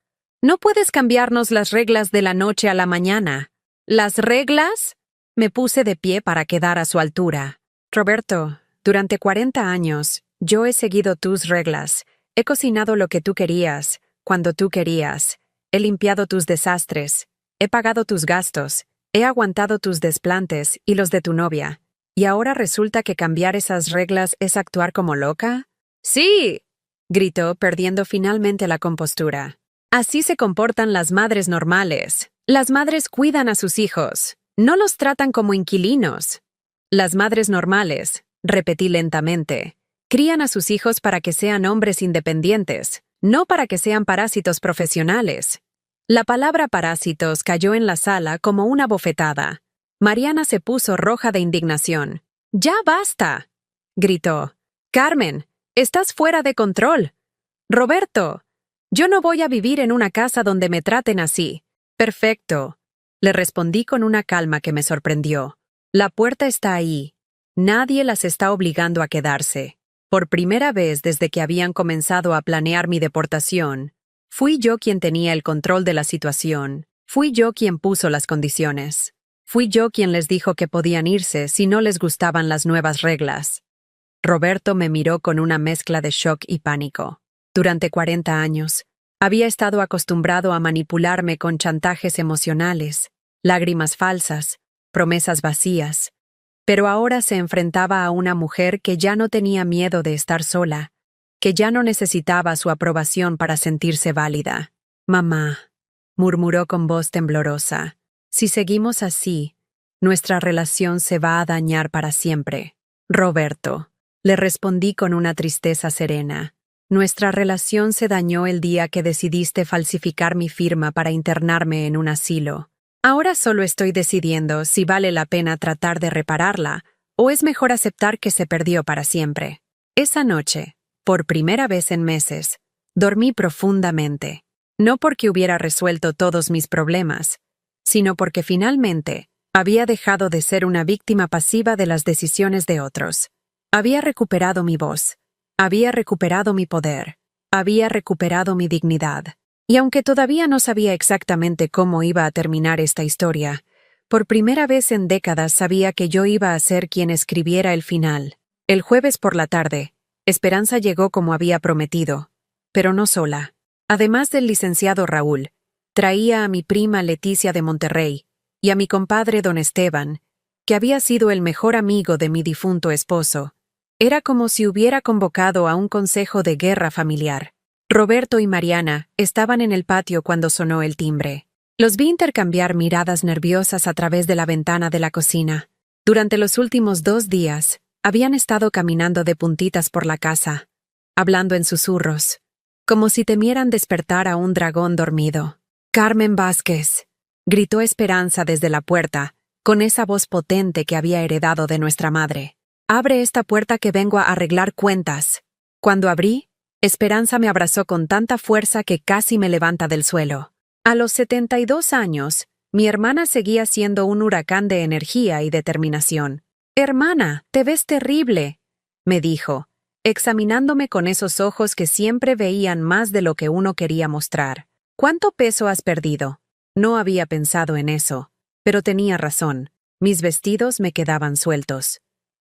Speaker 1: No puedes cambiarnos las reglas de la noche a la mañana. ¿Las reglas? Me puse de pie para quedar a su altura. Roberto, durante 40 años, yo he seguido tus reglas. He cocinado lo que tú querías, cuando tú querías. He limpiado tus desastres. He pagado tus gastos. He aguantado tus desplantes y los de tu novia. ¿Y ahora resulta que cambiar esas reglas es actuar como loca? ¡Sí!, gritó, perdiendo finalmente la compostura. Así se comportan las madres normales. Las madres cuidan a sus hijos. No los tratan como inquilinos. Las madres normales, repetí lentamente, crían a sus hijos para que sean hombres independientes, no para que sean parásitos profesionales. La palabra parásitos cayó en la sala como una bofetada. Mariana se puso roja de indignación. ¡Ya basta!, gritó. Carmen, estás fuera de control. Roberto, yo no voy a vivir en una casa donde me traten así. Perfecto, le respondí con una calma que me sorprendió. La puerta está ahí. Nadie las está obligando a quedarse. Por primera vez desde que habían comenzado a planear mi deportación, fui yo quien tenía el control de la situación. Fui yo quien puso las condiciones. Fui yo quien les dijo que podían irse si no les gustaban las nuevas reglas. Roberto me miró con una mezcla de shock y pánico. Durante 40 años, había estado acostumbrado a manipularme con chantajes emocionales, lágrimas falsas, promesas vacías. Pero ahora se enfrentaba a una mujer que ya no tenía miedo de estar sola, que ya no necesitaba su aprobación para sentirse válida. Mamá, murmuró con voz temblorosa, si seguimos así, nuestra relación se va a dañar para siempre. Roberto, le respondí con una tristeza serena. Nuestra relación se dañó el día que decidiste falsificar mi firma para internarme en un asilo. Ahora solo estoy decidiendo si vale la pena tratar de repararla o es mejor aceptar que se perdió para siempre. Esa noche, por primera vez en meses, dormí profundamente. No porque hubiera resuelto todos mis problemas, sino porque finalmente había dejado de ser una víctima pasiva de las decisiones de otros. Había recuperado mi voz. Había recuperado mi poder, había recuperado mi dignidad. Y aunque todavía no sabía exactamente cómo iba a terminar esta historia, por primera vez en décadas sabía que yo iba a ser quien escribiera el final. El jueves por la tarde, Esperanza llegó como había prometido, pero no sola. Además del licenciado Raúl, traía a mi prima Leticia de Monterrey y a mi compadre don Esteban, que había sido el mejor amigo de mi difunto esposo. Era como si hubiera convocado a un consejo de guerra familiar. Roberto y Mariana estaban en el patio cuando sonó el timbre. Los vi intercambiar miradas nerviosas a través de la ventana de la cocina. Durante los últimos 2 días, habían estado caminando de puntitas por la casa, hablando en susurros, como si temieran despertar a un dragón dormido. «Carmen Vázquez», gritó Esperanza desde la puerta, con esa voz potente que había heredado de nuestra madre. «Abre esta puerta que vengo a arreglar cuentas». Cuando abrí, Esperanza me abrazó con tanta fuerza que casi me levanta del suelo. A los 72 años, mi hermana seguía siendo un huracán de energía y determinación. «Hermana, te ves terrible», me dijo, examinándome con esos ojos que siempre veían más de lo que uno quería mostrar. ¿Cuánto peso has perdido? No había pensado en eso, pero tenía razón. Mis vestidos me quedaban sueltos.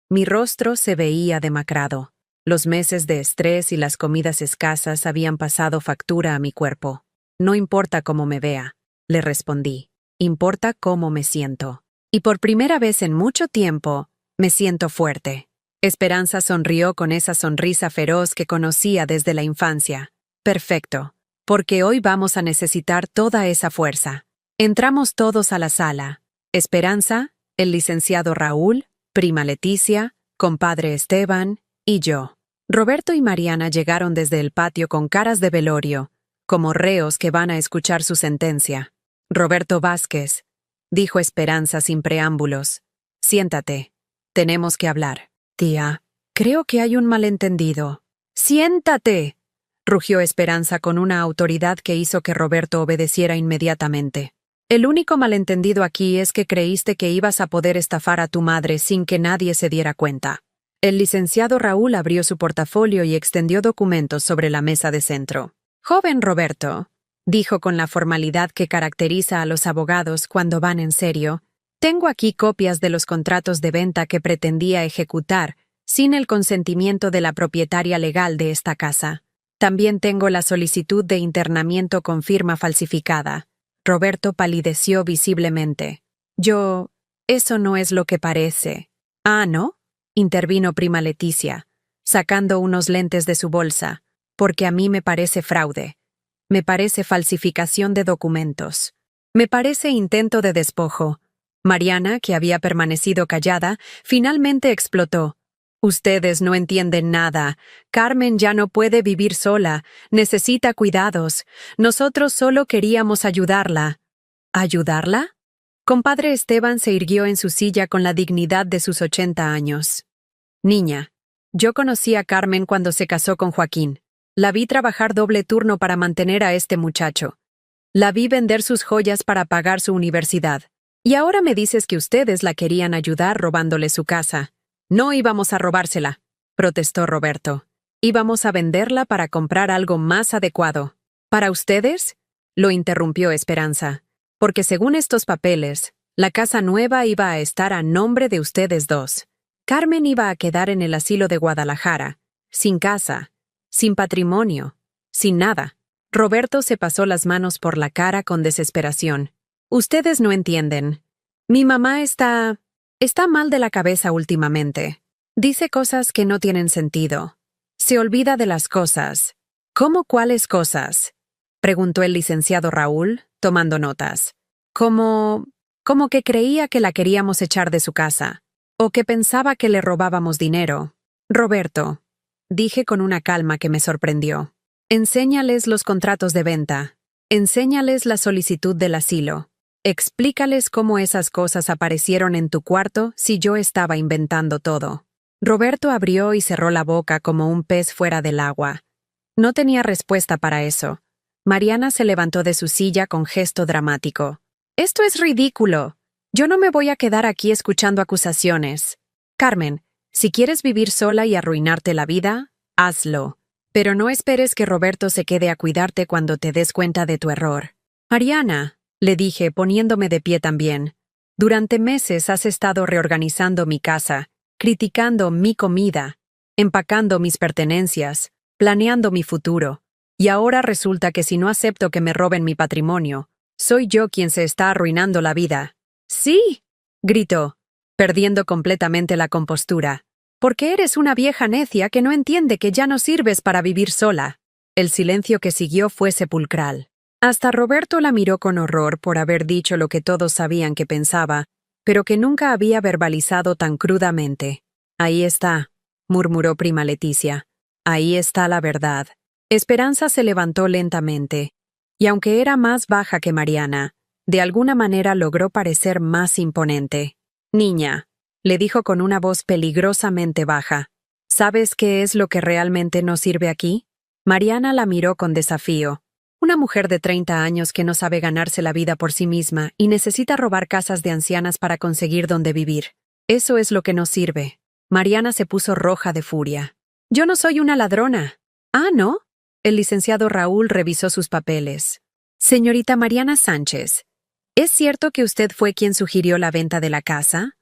Speaker 1: Mi rostro se veía demacrado. Los meses de estrés y las comidas escasas habían pasado factura a mi cuerpo. No importa cómo me vea, le respondí. Importa cómo me siento. Y por primera vez en mucho tiempo, me siento fuerte. Esperanza sonrió con esa sonrisa feroz que conocía desde la infancia. Perfecto, porque hoy vamos a necesitar toda esa fuerza. Entramos todos a la sala. Esperanza, el licenciado Raúl, prima Leticia, compadre Esteban y yo. Roberto y Mariana llegaron desde el patio con caras de velorio, como reos que van a escuchar su sentencia. Roberto Vázquez, dijo Esperanza sin preámbulos. Siéntate. Tenemos que hablar. Tía, creo que hay un malentendido. ¡Siéntate!, rugió Esperanza con una autoridad que hizo que Roberto obedeciera inmediatamente. El único malentendido aquí es que creíste que ibas a poder estafar a tu madre sin que nadie se diera cuenta. El licenciado Raúl abrió su portafolio y extendió documentos sobre la mesa de centro. Joven Roberto, dijo con la formalidad que caracteriza a los abogados cuando van en serio, tengo aquí copias de los contratos de venta que pretendía ejecutar sin el consentimiento de la propietaria legal de esta casa. También tengo la solicitud de internamiento con firma falsificada. Roberto palideció visiblemente. Eso no es lo que parece. Ah, ¿no?, intervino prima Leticia, sacando unos lentes de su bolsa, porque a mí me parece fraude. Me parece falsificación de documentos. Me parece intento de despojo. Mariana, que había permanecido callada, finalmente explotó. Ustedes no entienden nada. Carmen ya no puede vivir sola. Necesita cuidados. Nosotros solo queríamos ayudarla. ¿Ayudarla? Compadre Esteban se irguió en su silla con la dignidad de sus 80 años. Niña, yo conocí a Carmen cuando se casó con Joaquín. La vi trabajar doble turno para mantener a este muchacho. La vi vender sus joyas para pagar su universidad. Y ahora me dices que ustedes la querían ayudar robándole su casa. No íbamos a robársela, protestó Roberto. Íbamos a venderla para comprar algo más adecuado. ¿Para ustedes?, lo interrumpió Esperanza. Porque según estos papeles, la casa nueva iba a estar a nombre de ustedes dos. Carmen iba a quedar en el asilo de Guadalajara, sin casa, sin patrimonio, sin nada. Roberto se pasó las manos por la cara con desesperación. Ustedes no entienden. Mi mamá está mal de la cabeza últimamente. Dice cosas que no tienen sentido. Se olvida de las cosas. ¿Cómo cuáles cosas?, preguntó el licenciado Raúl, tomando notas. Como que creía que la queríamos echar de su casa, o que pensaba que le robábamos dinero. Roberto, dije con una calma que me sorprendió. Enséñales los contratos de venta. Enséñales la solicitud del asilo. Explícales cómo esas cosas aparecieron en tu cuarto si yo estaba inventando todo. Roberto abrió y cerró la boca como un pez fuera del agua. No tenía respuesta para eso. Mariana se levantó de su silla con gesto dramático. «Esto es ridículo. Yo no me voy a quedar aquí escuchando acusaciones. Carmen, si quieres vivir sola y arruinarte la vida, hazlo. Pero no esperes que Roberto se quede a cuidarte cuando te des cuenta de tu error. Mariana», le dije, poniéndome de pie también, «durante meses has estado reorganizando mi casa, criticando mi comida, empacando mis pertenencias, planeando mi futuro. Y ahora resulta que si no acepto que me roben mi patrimonio, soy yo quien se está arruinando la vida». «Sí», gritó, perdiendo completamente la compostura, «porque eres una vieja necia que no entiende que ya no sirves para vivir sola». El silencio que siguió fue sepulcral. Hasta Roberto la miró con horror por haber dicho lo que todos sabían que pensaba, pero que nunca había verbalizado tan crudamente. «Ahí está», murmuró prima Leticia. «Ahí está la verdad». Esperanza se levantó lentamente, y aunque era más baja que Mariana, de alguna manera logró parecer más imponente. «Niña», le dijo con una voz peligrosamente baja, «¿sabes qué es lo que realmente no sirve aquí?» Mariana la miró con desafío. Una mujer de 30 años que no sabe ganarse la vida por sí misma y necesita robar casas de ancianas para conseguir dónde vivir. Eso es lo que no sirve. Mariana se puso roja de furia. Yo no soy una ladrona. Ah, ¿no? El licenciado Raúl revisó sus papeles. Señorita Mariana Sánchez, ¿es cierto que usted fue quien sugirió la venta de la casa?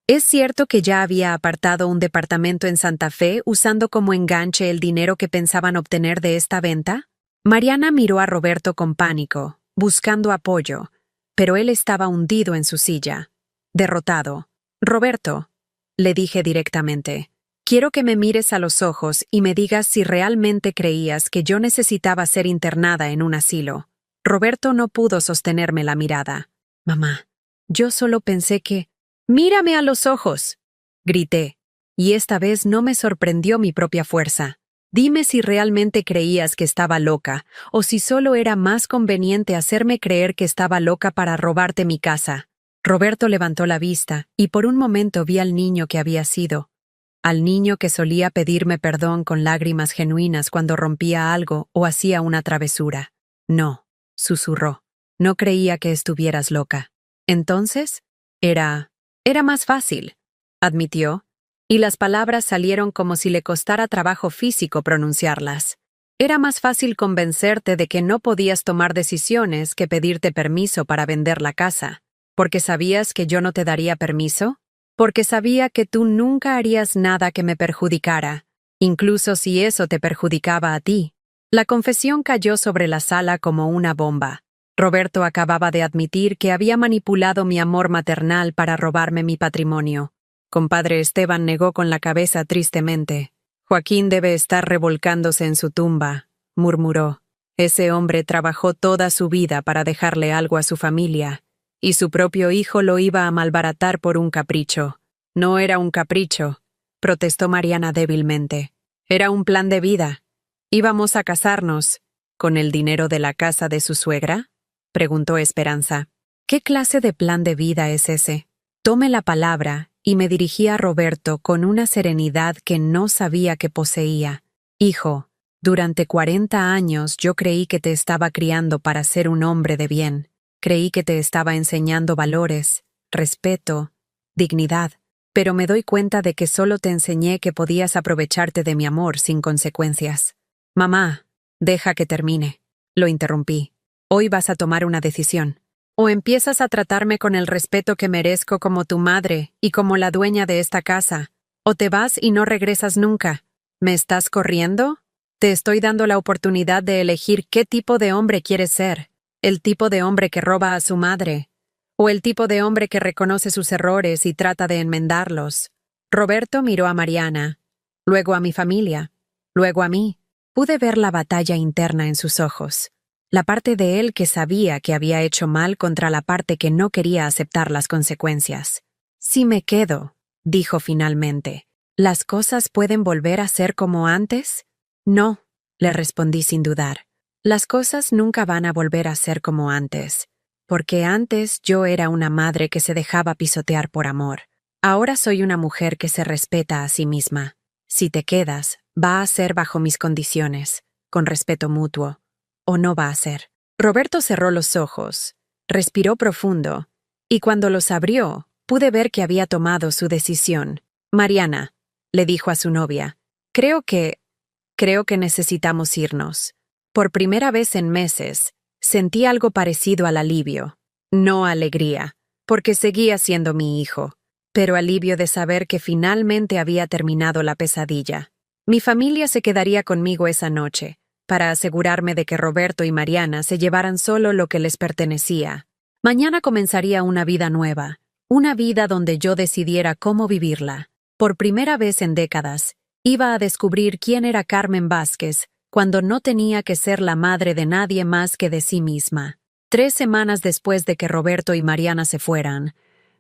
Speaker 1: ¿Es cierto que ya había apartado un departamento en Santa Fe usando como enganche el dinero que pensaban obtener de esta venta? Mariana miró a Roberto con pánico, buscando apoyo, pero él estaba hundido en su silla, derrotado. Roberto, le dije directamente, quiero que me mires a los ojos y me digas si realmente creías que yo necesitaba ser internada en un asilo. Roberto no pudo sostenerme la mirada. Mamá, yo solo pensé que... ¡Mírame a los ojos!, grité, y esta vez no me sorprendió mi propia fuerza. Dime si realmente creías que estaba loca, o si solo era más conveniente hacerme creer que estaba loca para robarte mi casa. Roberto levantó la vista, y por un momento vi al niño que había sido. Al niño que solía pedirme perdón con lágrimas genuinas cuando rompía algo o hacía una travesura. No, susurró. No creía que estuvieras loca. Entonces, era más fácil, admitió, y las palabras salieron como si le costara trabajo físico pronunciarlas. Era más fácil convencerte de que no podías tomar decisiones que pedirte permiso para vender la casa. ¿Porque sabías que yo no te daría permiso? Porque sabía que tú nunca harías nada que me perjudicara, incluso si eso te perjudicaba a ti. La confesión cayó sobre la sala como una bomba. Roberto acababa de admitir que había manipulado mi amor maternal para robarme mi patrimonio. Compadre Esteban negó con la cabeza tristemente. Joaquín debe estar revolcándose en su tumba, murmuró. Ese hombre trabajó toda su vida para dejarle algo a su familia, y su propio hijo lo iba a malbaratar por un capricho. No era un capricho, protestó Mariana débilmente. Era un plan de vida. Íbamos a casarnos. ¿Con el dinero de la casa de su suegra?, preguntó Esperanza. ¿Qué clase de plan de vida es ese? Tomé la palabra y me dirigí a Roberto con una serenidad que no sabía que poseía. Hijo, durante 40 años yo creí que te estaba criando para ser un hombre de bien. Creí que te estaba enseñando valores, respeto, dignidad, pero me doy cuenta de que solo te enseñé que podías aprovecharte de mi amor sin consecuencias. Mamá, deja que termine. Lo interrumpí. Hoy vas a tomar una decisión. O empiezas a tratarme con el respeto que merezco como tu madre y como la dueña de esta casa, o te vas y no regresas nunca. ¿Me estás corriendo? Te estoy dando la oportunidad de elegir qué tipo de hombre quieres ser. El tipo de hombre que roba a su madre, o el tipo de hombre que reconoce sus errores y trata de enmendarlos. Roberto miró a Mariana, luego a mi familia, luego a mí. Pude ver la batalla interna en sus ojos. La parte de él que sabía que había hecho mal contra la parte que no quería aceptar las consecuencias. Si me quedo, dijo finalmente, ¿las cosas pueden volver a ser como antes? No, le respondí sin dudar. Las cosas nunca van a volver a ser como antes, porque antes yo era una madre que se dejaba pisotear por amor. Ahora soy una mujer que se respeta a sí misma. Si te quedas, va a ser bajo mis condiciones, con respeto mutuo. ¿O no va a ser? Roberto cerró los ojos, respiró profundo, y cuando los abrió, pude ver que había tomado su decisión. Mariana, le dijo a su novia, creo que necesitamos irnos. Por primera vez en meses, sentí algo parecido al alivio. No alegría, porque seguía siendo mi hijo, pero alivio de saber que finalmente había terminado la pesadilla. Mi familia se quedaría conmigo esa noche, para asegurarme de que Roberto y Mariana se llevaran solo lo que les pertenecía. Mañana comenzaría una vida nueva, una vida donde yo decidiera cómo vivirla. Por primera vez en décadas, iba a descubrir quién era Carmen Vázquez cuando no tenía que ser la madre de nadie más que de sí misma. 3 semanas después de que Roberto y Mariana se fueran,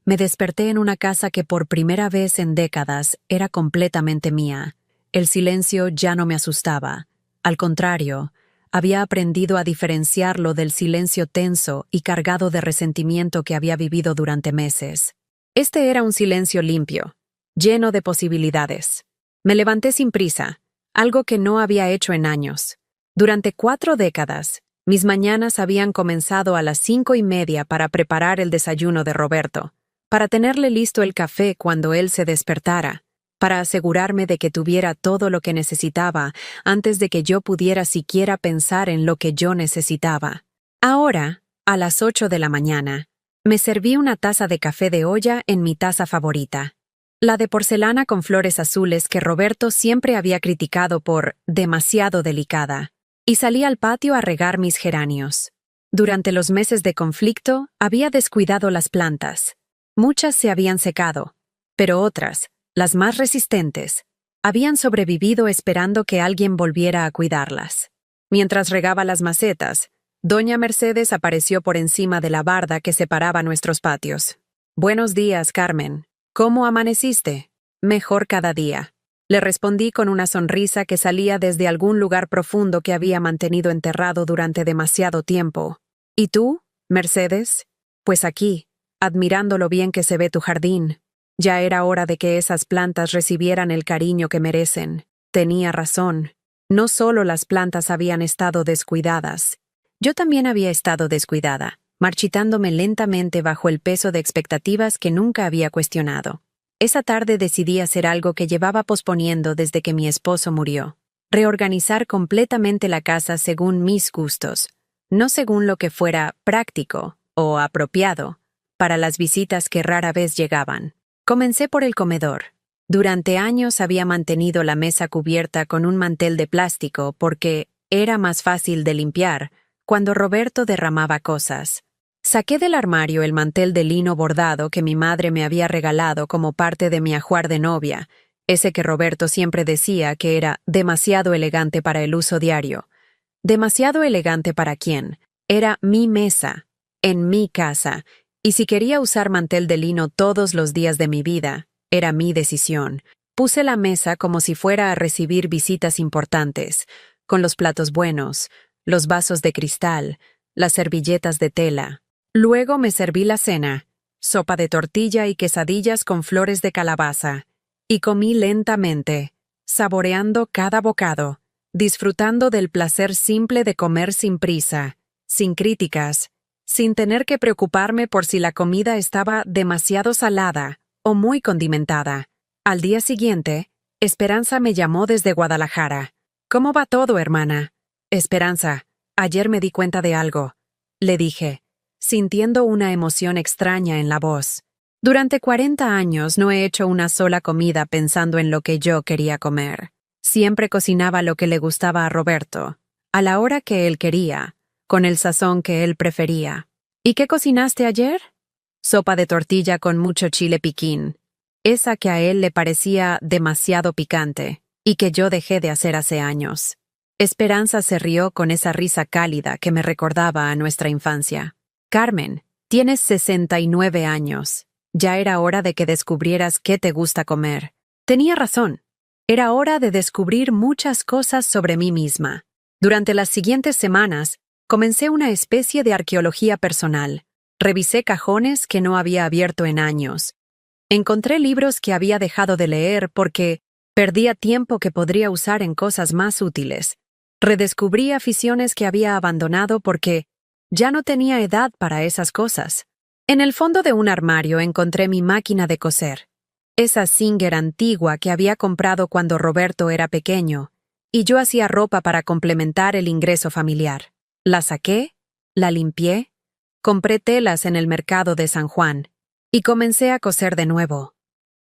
Speaker 1: me desperté en una casa que por primera vez en décadas era completamente mía. El silencio ya no me asustaba. Al contrario, había aprendido a diferenciarlo del silencio tenso y cargado de resentimiento que había vivido durante meses. Este era un silencio limpio, lleno de posibilidades. Me levanté sin prisa, algo que no había hecho en años. Durante 4 décadas, mis mañanas habían comenzado a las 5:30 para preparar el desayuno de Roberto, para tenerle listo el café cuando él se despertara, para asegurarme de que tuviera todo lo que necesitaba antes de que yo pudiera siquiera pensar en lo que yo necesitaba. Ahora, a las 8 de la mañana, me serví una taza de café de olla en mi taza favorita, la de porcelana con flores azules que Roberto siempre había criticado por demasiado delicada, y salí al patio a regar mis geranios. Durante los meses de conflicto, había descuidado las plantas. Muchas se habían secado, pero otras, las más resistentes, habían sobrevivido esperando que alguien volviera a cuidarlas. Mientras regaba las macetas, doña Mercedes apareció por encima de la barda que separaba nuestros patios. «Buenos días, Carmen. ¿Cómo amaneciste?» «Mejor cada día», le respondí con una sonrisa que salía desde algún lugar profundo que había mantenido enterrado durante demasiado tiempo. «¿Y tú, Mercedes?» «Pues aquí, admirando lo bien que se ve tu jardín. Ya era hora de que esas plantas recibieran el cariño que merecen». Tenía razón. No solo las plantas habían estado descuidadas. Yo también había estado descuidada, marchitándome lentamente bajo el peso de expectativas que nunca había cuestionado. Esa tarde decidí hacer algo que llevaba posponiendo desde que mi esposo murió. Reorganizar completamente la casa según mis gustos, no según lo que fuera práctico o apropiado para las visitas que rara vez llegaban. Comencé por el comedor. Durante años había mantenido la mesa cubierta con un mantel de plástico porque era más fácil de limpiar cuando Roberto derramaba cosas. Saqué del armario el mantel de lino bordado que mi madre me había regalado como parte de mi ajuar de novia, ese que Roberto siempre decía que era demasiado elegante para el uso diario. ¿Demasiado elegante para quién? Era mi mesa, en mi casa, y si quería usar mantel de lino todos los días de mi vida, era mi decisión. Puse la mesa como si fuera a recibir visitas importantes, con los platos buenos, los vasos de cristal, las servilletas de tela. Luego me serví la cena, sopa de tortilla y quesadillas con flores de calabaza, y comí lentamente, saboreando cada bocado, disfrutando del placer simple de comer sin prisa, sin críticas, sin tener que preocuparme por si la comida estaba demasiado salada o muy condimentada. Al día siguiente, Esperanza me llamó desde Guadalajara. «¿Cómo va todo, hermana?» «Esperanza, ayer me di cuenta de algo», le dije, sintiendo una emoción extraña en la voz. Durante 40 años no he hecho una sola comida pensando en lo que yo quería comer. Siempre cocinaba lo que le gustaba a Roberto, a la hora que él quería, con el sazón que él prefería. «¿Y qué cocinaste ayer?» «Sopa de tortilla con mucho chile piquín, esa que a él le parecía demasiado picante, y que yo dejé de hacer hace años». Esperanza se rió con esa risa cálida que me recordaba a nuestra infancia. «Carmen, tienes 69 años. Ya era hora de que descubrieras qué te gusta comer». Tenía razón. Era hora de descubrir muchas cosas sobre mí misma. Durante las siguientes semanas, comencé una especie de arqueología personal. Revisé cajones que no había abierto en años. Encontré libros que había dejado de leer porque perdía tiempo que podría usar en cosas más útiles. Redescubrí aficiones que había abandonado porque ya no tenía edad para esas cosas. En el fondo de un armario encontré mi máquina de coser, esa Singer antigua que había comprado cuando Roberto era pequeño, y yo hacía ropa para complementar el ingreso familiar. La saqué, la limpié, compré telas en el mercado de San Juan, y comencé a coser de nuevo.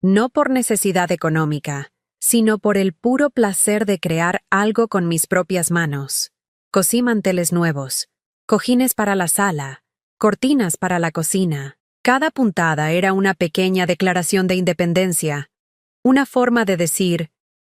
Speaker 1: No por necesidad económica, sino por el puro placer de crear algo con mis propias manos. Cosí manteles nuevos, cojines para la sala, cortinas para la cocina. Cada puntada era una pequeña declaración de independencia, una forma de decir,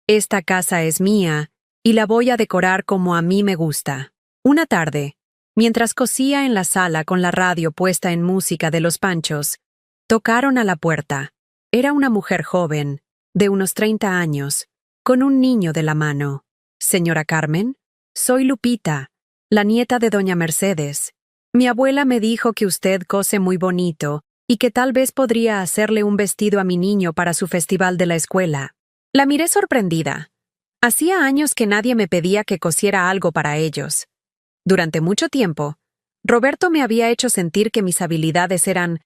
Speaker 1: esta casa es mía y la voy a decorar como a mí me gusta. Una tarde, mientras cosía en la sala con la radio puesta en música de Los Panchos, tocaron a la puerta. Era una mujer joven, de unos 30 años, con un niño de la mano. «Señora Carmen, soy Lupita, la nieta de doña Mercedes. Mi abuela me dijo que usted cose muy bonito y que tal vez podría hacerle un vestido a mi niño para su festival de la escuela». La miré sorprendida. Hacía años que nadie me pedía que cosiera algo para ellos. Durante mucho tiempo, Roberto me había hecho sentir que mis habilidades eran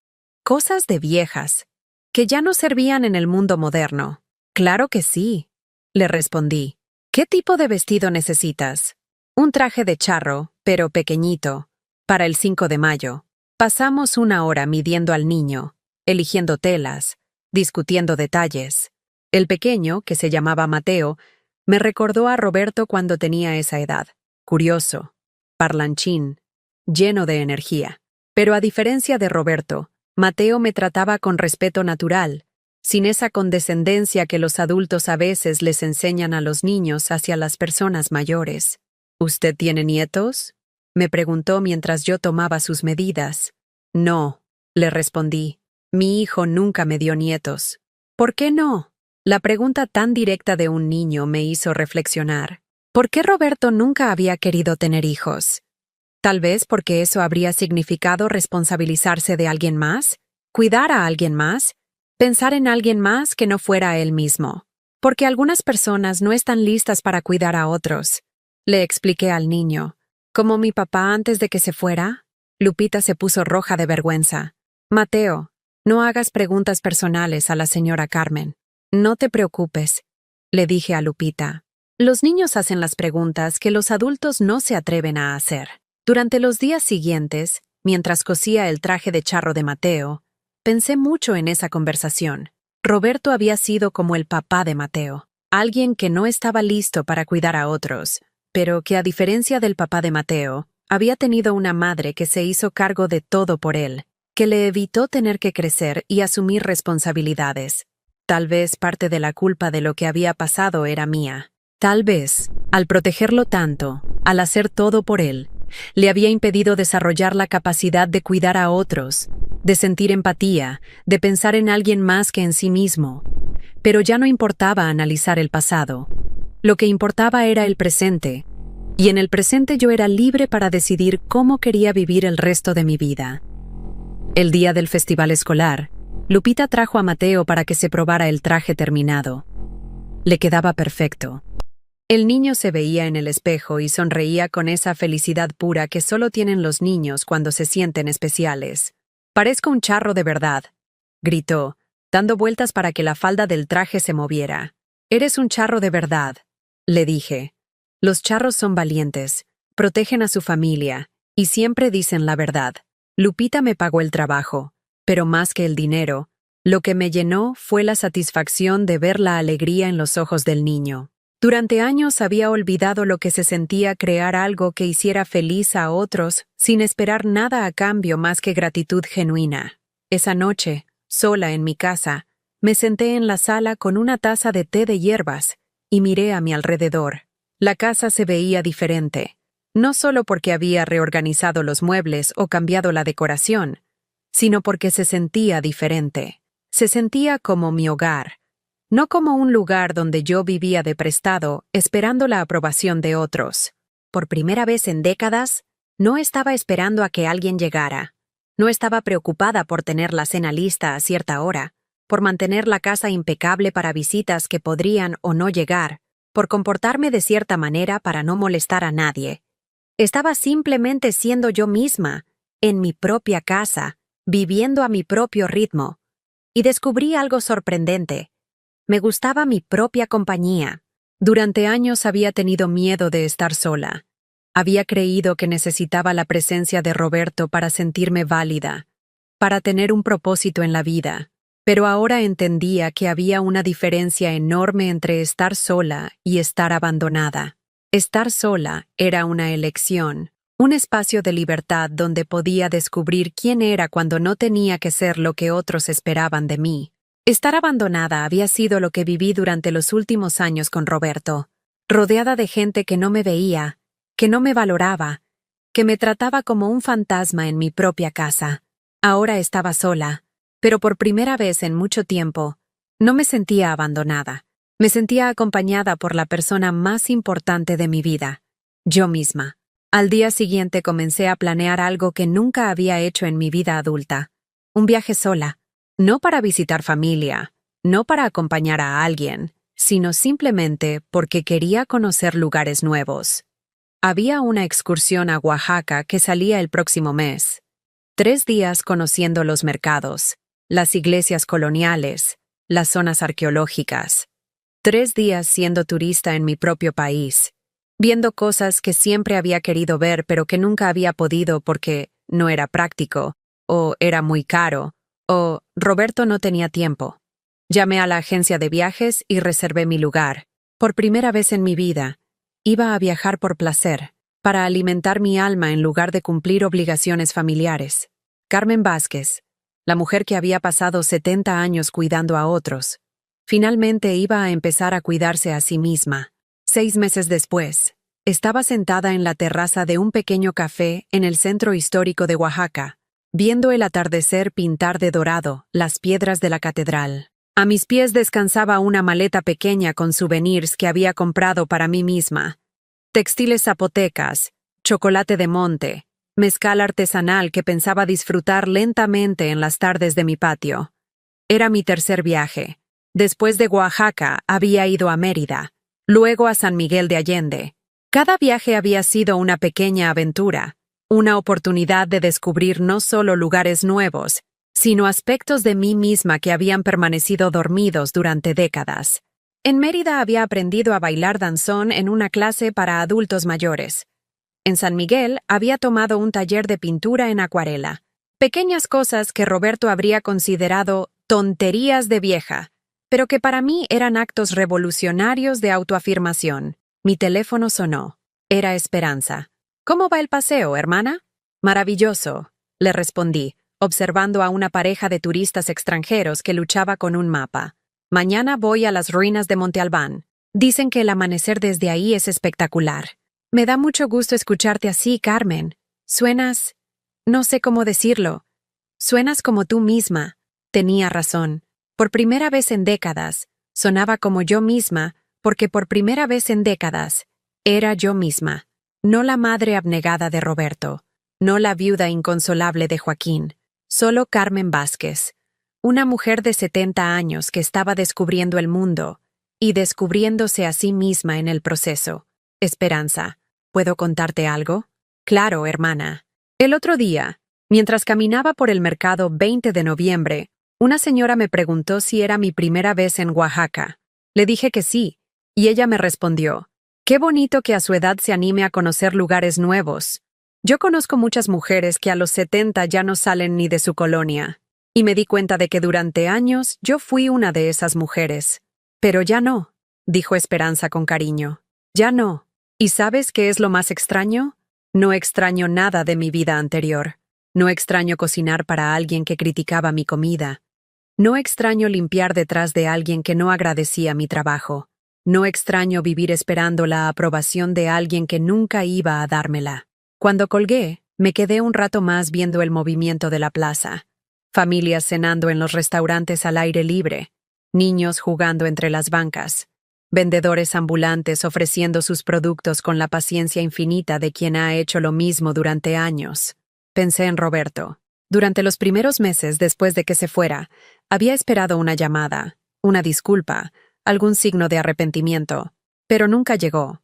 Speaker 1: cosas de viejas, que ya no servían en el mundo moderno. Claro que sí, le respondí. ¿Qué tipo de vestido necesitas? Un traje de charro, pero pequeñito, para el 5 de mayo. Pasamos una hora midiendo al niño, eligiendo telas, discutiendo detalles. El pequeño, que se llamaba Mateo, me recordó a Roberto cuando tenía esa edad. Curioso, parlanchín, lleno de energía. Pero a diferencia de Roberto, Mateo me trataba con respeto natural, sin esa condescendencia que los adultos a veces les enseñan a los niños hacia las personas mayores. ¿Usted tiene nietos?, me preguntó mientras yo tomaba sus medidas. No, le respondí. Mi hijo nunca me dio nietos. ¿Por qué no? La pregunta tan directa de un niño me hizo reflexionar. ¿Por qué Roberto nunca había querido tener hijos? Tal vez porque eso habría significado responsabilizarse de alguien más, cuidar a alguien más, pensar en alguien más que no fuera él mismo. Porque algunas personas no están listas para cuidar a otros. Le expliqué al niño. ¿Como mi papá antes de que se fuera? Lupita se puso roja de vergüenza. Mateo, no hagas preguntas personales a la señora Carmen. No te preocupes, le dije a Lupita. Los niños hacen las preguntas que los adultos no se atreven a hacer. Durante los días siguientes, mientras cosía el traje de charro de Mateo, pensé mucho en esa conversación. Roberto había sido como el papá de Mateo, alguien que no estaba listo para cuidar a otros, pero que a diferencia del papá de Mateo, había tenido una madre que se hizo cargo de todo por él, que le evitó tener que crecer y asumir responsabilidades. Tal vez parte de la culpa de lo que había pasado era mía. Tal vez, al protegerlo tanto, al hacer todo por él, le había impedido desarrollar la capacidad de cuidar a otros, de sentir empatía, de pensar en alguien más que en sí mismo. Pero ya no importaba analizar el pasado. Lo que importaba era el presente, y en el presente yo era libre para decidir cómo quería vivir el resto de mi vida. El día del festival escolar, Lupita trajo a Mateo para que se probara el traje terminado. Le quedaba perfecto. El niño se veía en el espejo y sonreía con esa felicidad pura que solo tienen los niños cuando se sienten especiales. «Parezco un charro de verdad», gritó, dando vueltas para que la falda del traje se moviera. «Eres un charro de verdad», le dije. Los charros son valientes, protegen a su familia y siempre dicen la verdad. Lupita me pagó el trabajo, pero más que el dinero, lo que me llenó fue la satisfacción de ver la alegría en los ojos del niño. Durante años había olvidado lo que se sentía crear algo que hiciera feliz a otros sin esperar nada a cambio más que gratitud genuina. Esa noche, sola en mi casa, me senté en la sala con una taza de té de hierbas y miré a mi alrededor. La casa se veía diferente, no solo porque había reorganizado los muebles o cambiado la decoración, sino porque se sentía diferente. Se sentía como mi hogar, no como un lugar donde yo vivía de prestado esperando la aprobación de otros. Por primera vez en décadas, no estaba esperando a que alguien llegara. No estaba preocupada por tener la cena lista a cierta hora, por mantener la casa impecable para visitas que podrían o no llegar, por comportarme de cierta manera para no molestar a nadie. Estaba simplemente siendo yo misma, en mi propia casa, viviendo a mi propio ritmo. Y descubrí algo sorprendente. Me gustaba mi propia compañía. Durante años había tenido miedo de estar sola. Había creído que necesitaba la presencia de Roberto para sentirme válida, para tener un propósito en la vida. Pero ahora entendía que había una diferencia enorme entre estar sola y estar abandonada. Estar sola era una elección, un espacio de libertad donde podía descubrir quién era cuando no tenía que ser lo que otros esperaban de mí. Estar abandonada había sido lo que viví durante los últimos años con Roberto, rodeada de gente que no me veía, que no me valoraba, que me trataba como un fantasma en mi propia casa. Ahora estaba sola. Pero por primera vez en mucho tiempo, no me sentía abandonada. Me sentía acompañada por la persona más importante de mi vida, yo misma. Al día siguiente comencé a planear algo que nunca había hecho en mi vida adulta. Un viaje sola, no para visitar familia, no para acompañar a alguien, sino simplemente porque quería conocer lugares nuevos. Había una excursión a Oaxaca que salía el próximo mes. 3 días conociendo los mercados, las iglesias coloniales, las zonas arqueológicas. 3 días siendo turista en mi propio país, viendo cosas que siempre había querido ver pero que nunca había podido porque no era práctico, o era muy caro, o Roberto no tenía tiempo. Llamé a la agencia de viajes y reservé mi lugar. Por primera vez en mi vida, iba a viajar por placer, para alimentar mi alma en lugar de cumplir obligaciones familiares. Carmen Vázquez, la mujer que había pasado 70 años cuidando a otros, finalmente iba a empezar a cuidarse a sí misma. 6 meses después, estaba sentada en la terraza de un pequeño café en el centro histórico de Oaxaca, viendo el atardecer pintar de dorado las piedras de la catedral. A mis pies descansaba una maleta pequeña con souvenirs que había comprado para mí misma. Textiles zapotecas, chocolate de monte, mezcal artesanal que pensaba disfrutar lentamente en las tardes de mi patio. Era mi tercer viaje. Después de Oaxaca, había ido a Mérida, luego a San Miguel de Allende. Cada viaje había sido una pequeña aventura, una oportunidad de descubrir no solo lugares nuevos, sino aspectos de mí misma que habían permanecido dormidos durante décadas. En Mérida había aprendido a bailar danzón en una clase para adultos mayores. En San Miguel había tomado un taller de pintura en acuarela. Pequeñas cosas que Roberto habría considerado tonterías de vieja, pero que para mí eran actos revolucionarios de autoafirmación. Mi teléfono sonó. Era Esperanza. «¿Cómo va el paseo, hermana?» «Maravilloso», le respondí, observando a una pareja de turistas extranjeros que luchaba con un mapa. «Mañana voy a las ruinas de Monte Albán. Dicen que el amanecer desde ahí es espectacular». «Me da mucho gusto escucharte así, Carmen. Suenas... no sé cómo decirlo. Suenas como tú misma». Tenía razón. Por primera vez en décadas, sonaba como yo misma, porque por primera vez en décadas, era yo misma. No la madre abnegada de Roberto, no la viuda inconsolable de Joaquín, solo Carmen Vázquez, una mujer de 70 años que estaba descubriendo el mundo y descubriéndose a sí misma en el proceso. «Esperanza, ¿puedo contarte algo?» «Claro, hermana». El otro día, mientras caminaba por el mercado 20 de noviembre, una señora me preguntó si era mi primera vez en Oaxaca. Le dije que sí, y ella me respondió: «Qué bonito que a su edad se anime a conocer lugares nuevos. Yo conozco muchas mujeres que a los 70 ya no salen ni de su colonia». Y me di cuenta de que durante años yo fui una de esas mujeres. «Pero ya no», dijo Esperanza con cariño. «Ya no. ¿Y sabes qué es lo más extraño? No extraño nada de mi vida anterior. No extraño cocinar para alguien que criticaba mi comida. No extraño limpiar detrás de alguien que no agradecía mi trabajo. No extraño vivir esperando la aprobación de alguien que nunca iba a dármela». Cuando colgué, me quedé un rato más viendo el movimiento de la plaza. Familias cenando en los restaurantes al aire libre, niños jugando entre las bancas, vendedores ambulantes ofreciendo sus productos con la paciencia infinita de quien ha hecho lo mismo durante años. Pensé en Roberto. Durante los primeros meses después de que se fuera, había esperado una llamada, una disculpa, algún signo de arrepentimiento, pero nunca llegó.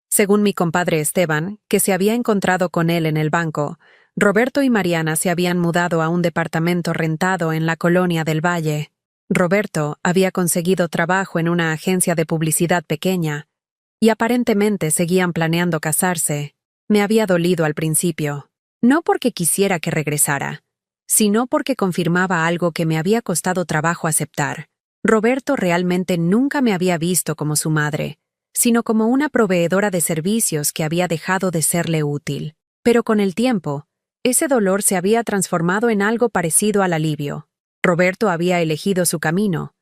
Speaker 1: Según mi compadre Esteban, que se había encontrado con él en el banco, Roberto y Mariana se habían mudado a un departamento rentado en la colonia del Valle. Roberto había conseguido trabajo en una agencia de publicidad pequeña, y aparentemente seguían planeando casarse. Me había dolido al principio, no porque quisiera que regresara, sino porque confirmaba algo que me había costado trabajo aceptar. Roberto realmente nunca me había visto como su madre, sino como una proveedora de servicios que había dejado de serle útil. Pero con el tiempo, ese dolor se había transformado en algo parecido al alivio. Roberto había elegido su camino,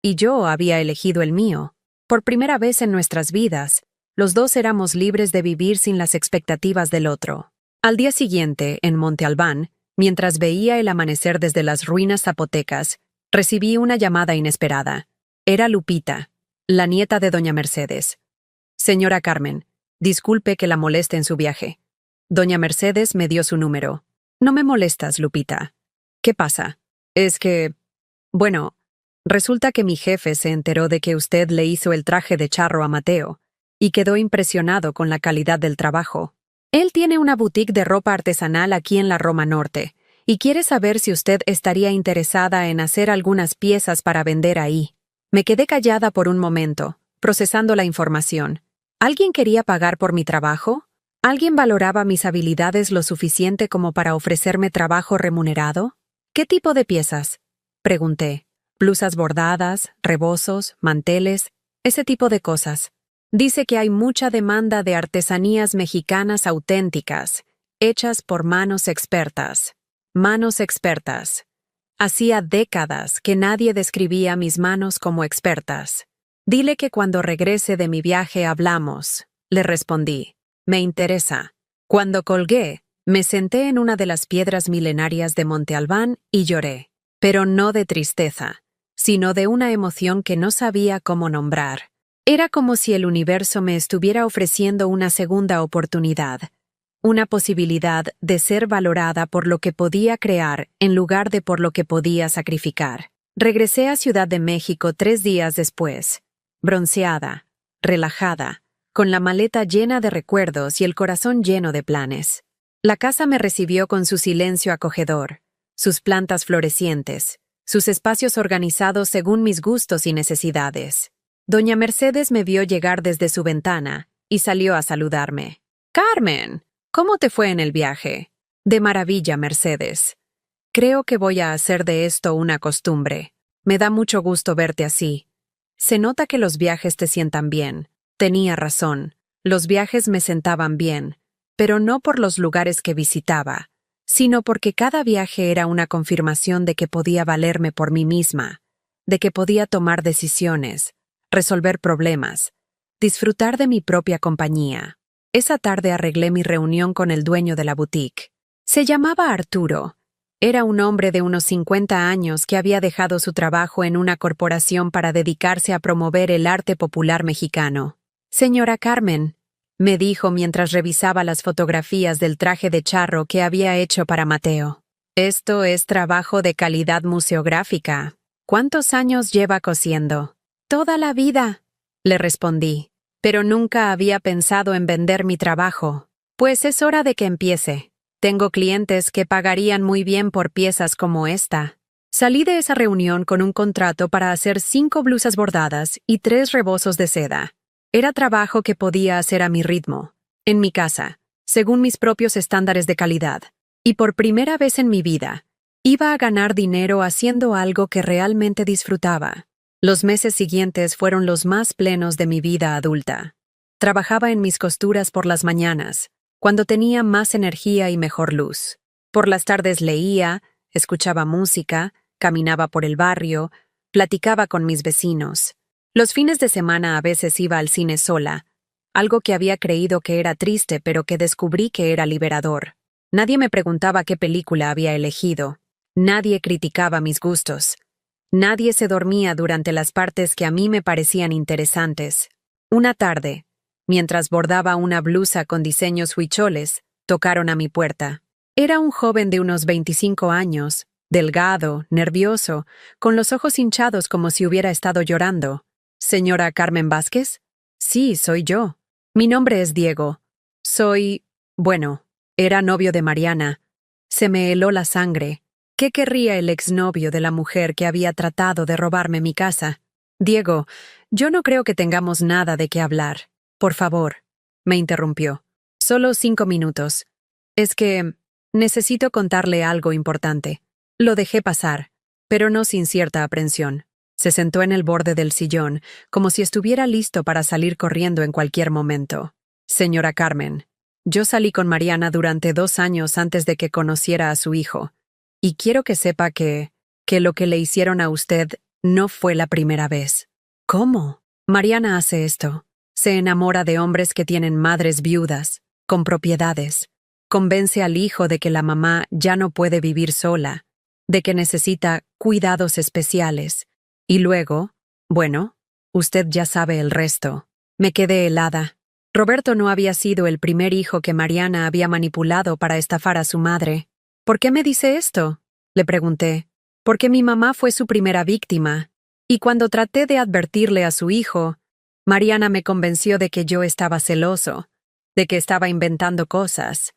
Speaker 1: y yo había elegido el mío. Por primera vez en nuestras vidas, los dos éramos libres de vivir sin las expectativas del otro. Al día siguiente, en Monte Albán, mientras veía el amanecer desde las ruinas zapotecas, recibí una llamada inesperada. Era Lupita, la nieta de doña Mercedes. «Señora Carmen, disculpe que la moleste en su viaje». Doña Mercedes me dio su número. «No me molestas, Lupita. ¿Qué pasa?» «Es que... bueno, resulta que mi jefe se enteró de que usted le hizo el traje de charro a Mateo y quedó impresionado con la calidad del trabajo. Él tiene una boutique de ropa artesanal aquí en la Roma Norte y quiere saber si usted estaría interesada en hacer algunas piezas para vender ahí». Me quedé callada por un momento, procesando la información. ¿Alguien quería pagar por mi trabajo? ¿Alguien valoraba mis habilidades lo suficiente como para ofrecerme trabajo remunerado? ¿Qué tipo de piezas? Pregunté. Blusas bordadas, rebozos, manteles, ese tipo de cosas. Dice que hay mucha demanda de artesanías mexicanas auténticas, hechas por manos expertas. Manos expertas. Hacía décadas que nadie describía mis manos como expertas. Dile que cuando regrese de mi viaje hablamos, le respondí. Me interesa. Cuando colgué, me senté en una de las piedras milenarias de Monte Albán y lloré, pero no de tristeza, sino de una emoción que no sabía cómo nombrar. Era como si el universo me estuviera ofreciendo una segunda oportunidad, una posibilidad de ser valorada por lo que podía crear en lugar de por lo que podía sacrificar. Regresé a Ciudad de México 3 días después, bronceada, relajada, con la maleta llena de recuerdos y el corazón lleno de planes. La casa me recibió con su silencio acogedor, sus plantas florecientes, sus espacios organizados según mis gustos y necesidades. Doña Mercedes me vio llegar desde su ventana y salió a saludarme. «Carmen, ¿cómo te fue en el viaje?» «De maravilla, Mercedes. Creo que voy a hacer de esto una costumbre. Me da mucho gusto verte así. Se nota que los viajes te sientan bien». Tenía razón. Los viajes me sentaban bien, pero no por los lugares que visitaba, sino porque cada viaje era una confirmación de que podía valerme por mí misma, de que podía tomar decisiones, resolver problemas, disfrutar de mi propia compañía. Esa tarde arreglé mi reunión con el dueño de la boutique. Se llamaba Arturo. Era un hombre de unos 50 años que había dejado su trabajo en una corporación para dedicarse a promover el arte popular mexicano. «Señora Carmen», me dijo mientras revisaba las fotografías del traje de charro que había hecho para Mateo. «Esto es trabajo de calidad museográfica. ¿Cuántos años lleva cosiendo?» «Toda la vida», le respondí, pero nunca había pensado en vender mi trabajo. «Pues es hora de que empiece. Tengo clientes que pagarían muy bien por piezas como esta». Salí de esa reunión con un contrato para hacer 5 blusas bordadas y 3 rebozos de seda. Era trabajo que podía hacer a mi ritmo, en mi casa, según mis propios estándares de calidad. Y por primera vez en mi vida, iba a ganar dinero haciendo algo que realmente disfrutaba. Los meses siguientes fueron los más plenos de mi vida adulta. Trabajaba en mis costuras por las mañanas, cuando tenía más energía y mejor luz. Por las tardes leía, escuchaba música, caminaba por el barrio, platicaba con mis vecinos. Los fines de semana a veces iba al cine sola, algo que había creído que era triste pero que descubrí que era liberador. Nadie me preguntaba qué película había elegido. Nadie criticaba mis gustos. Nadie se dormía durante las partes que a mí me parecían interesantes. Una tarde, mientras bordaba una blusa con diseños huicholes, tocaron a mi puerta. Era un joven de unos 25 años, delgado, nervioso, con los ojos hinchados como si hubiera estado llorando. «¿Señora Carmen Vázquez?» «Sí, soy yo. Mi nombre es Diego. Era novio de Mariana. Se me heló la sangre. ¿Qué querría el exnovio de la mujer que había tratado de robarme mi casa? Diego, yo no creo que tengamos nada de qué hablar. Por favor», me interrumpió. «Solo 5 minutos. Es que necesito contarle algo importante». Lo dejé pasar, pero no sin cierta aprensión. Se sentó en el borde del sillón, como si estuviera listo para salir corriendo en cualquier momento. «Señora Carmen, yo salí con Mariana durante 2 años antes de que conociera a su hijo, y quiero que sepa que lo que le hicieron a usted no fue la primera vez». «¿Cómo?» «Mariana hace esto. Se enamora de hombres que tienen madres viudas, con propiedades. Convence al hijo de que la mamá ya no puede vivir sola, de que necesita cuidados especiales. Y luego, usted ya sabe el resto». Me quedé helada. Roberto no había sido el primer hijo que Mariana había manipulado para estafar a su madre. «¿Por qué me dice esto?», le pregunté. «Porque mi mamá fue su primera víctima, y cuando traté de advertirle a su hijo, Mariana me convenció de que yo estaba celoso, de que estaba inventando cosas.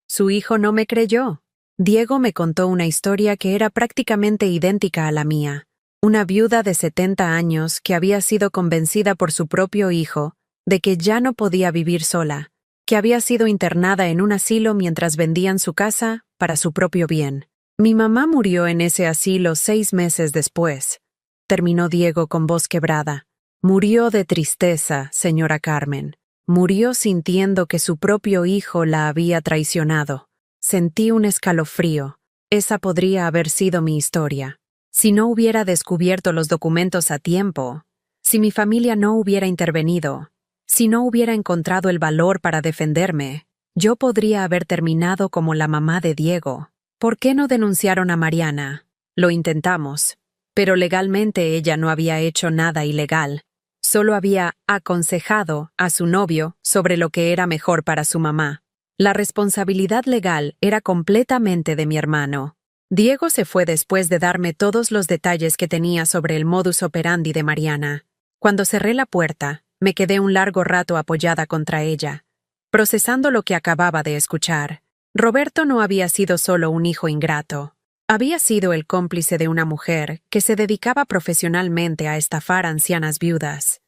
Speaker 1: Su hijo no me creyó». Diego me contó una historia que era prácticamente idéntica a la mía. una viuda de 70 años que había sido convencida por su propio hijo de que ya no podía vivir sola, que había sido internada en un asilo mientras vendían su casa para su propio bien. Mi mamá murió en ese asilo 6 meses después, terminó Diego con voz quebrada. Murió de tristeza, señora Carmen. Murió sintiendo que su propio hijo la había traicionado. Sentí un escalofrío. Esa podría haber sido mi historia. Si no hubiera descubierto los documentos a tiempo, si mi familia no hubiera intervenido, si no hubiera encontrado el valor para defenderme, yo podría haber terminado como la mamá de Diego. ¿Por qué no denunciaron a Mariana? Lo intentamos, pero legalmente ella no había hecho nada ilegal. Solo había aconsejado a su novio sobre lo que era mejor para su mamá. La responsabilidad legal era completamente de mi hermano. Diego se fue después de darme todos los detalles que tenía sobre el modus operandi de Mariana. Cuando cerré la puerta, me quedé un largo rato apoyada contra ella, procesando lo que acababa de escuchar. Roberto no había sido solo un hijo ingrato. Había sido el cómplice de una mujer que se dedicaba profesionalmente a estafar ancianas viudas.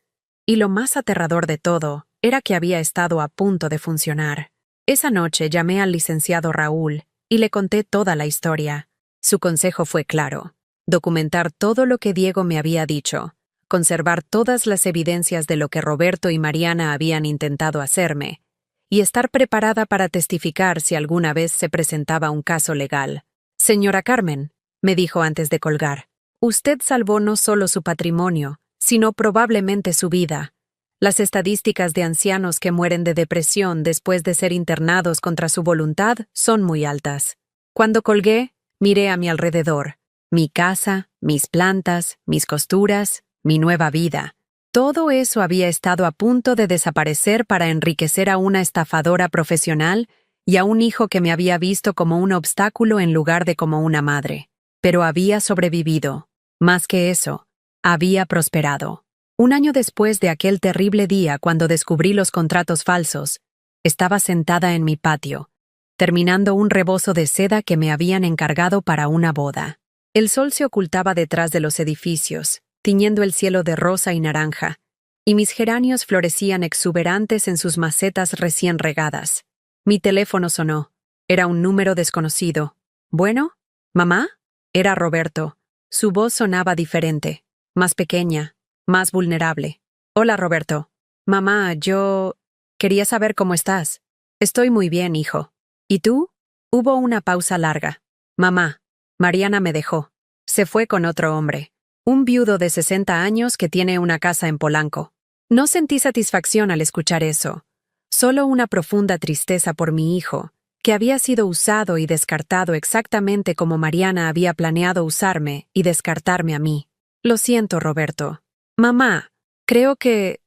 Speaker 1: Y lo más aterrador de todo era que había estado a punto de funcionar. Esa noche llamé al licenciado Raúl y le conté toda la historia. Su consejo fue claro: documentar todo lo que Diego me había dicho, conservar todas las evidencias de lo que Roberto y Mariana habían intentado hacerme, y estar preparada para testificar si alguna vez se presentaba un caso legal. Señora Carmen, me dijo antes de colgar, usted salvó no solo su patrimonio, sino probablemente su vida. Las estadísticas de ancianos que mueren de depresión después de ser internados contra su voluntad son muy altas. Cuando colgué, miré a mi alrededor. Mi casa, mis plantas, mis costuras, mi nueva vida. Todo eso había estado a punto de desaparecer para enriquecer a una estafadora profesional y a un hijo que me había visto como un obstáculo en lugar de como una madre. Pero había sobrevivido. Más que eso, había prosperado. Un año después de aquel terrible día cuando descubrí los contratos falsos, estaba sentada en mi patio, terminando un rebozo de seda que me habían encargado para una boda. El sol se ocultaba detrás de los edificios, tiñendo el cielo de rosa y naranja, y mis geranios florecían exuberantes en sus macetas recién regadas. Mi teléfono sonó. Era un número desconocido. ¿Bueno? ¿Mamá? Era Roberto. Su voz sonaba diferente, más pequeña, más vulnerable. Hola, Roberto. Mamá, yo... quería saber cómo estás. Estoy muy bien, hijo. ¿Y tú? Hubo una pausa larga. Mamá, Mariana me dejó. Se fue con otro hombre. Un viudo de 60 años que tiene una casa en Polanco. No sentí satisfacción al escuchar eso. Solo una profunda tristeza por mi hijo, que había sido usado y descartado exactamente como Mariana había planeado usarme y descartarme a mí. Lo siento, Roberto. Mamá, creo que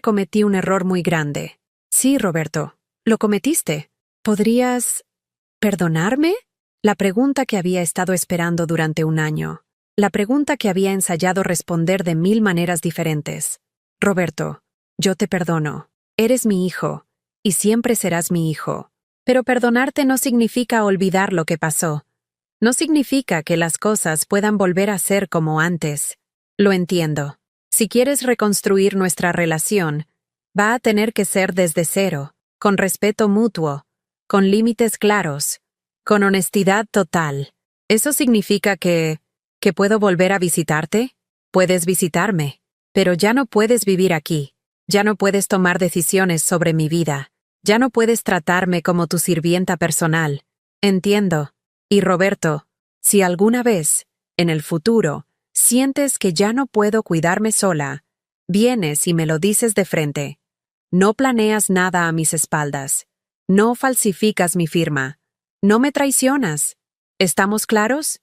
Speaker 1: cometí un error muy grande. Sí, Roberto, lo cometiste. ¿Podrías perdonarme? La pregunta que había estado esperando durante un año. La pregunta que había ensayado responder de 1000 maneras diferentes. Roberto, yo te perdono. Eres mi hijo, y siempre serás mi hijo. Pero perdonarte no significa olvidar lo que pasó. No significa que las cosas puedan volver a ser como antes. Lo entiendo. Si quieres reconstruir nuestra relación, va a tener que ser desde cero, con respeto mutuo, con límites claros, con honestidad total. ¿Eso significa que puedo volver a visitarte? Puedes visitarme, pero ya no puedes vivir aquí. Ya no puedes tomar decisiones sobre mi vida. Ya no puedes tratarme como tu sirvienta personal. Entiendo. Y Roberto, si alguna vez, en el futuro, sientes que ya no puedo cuidarme sola, vienes y me lo dices de frente. No planeas nada a mis espaldas. No falsificas mi firma. No me traicionas. ¿Estamos claros?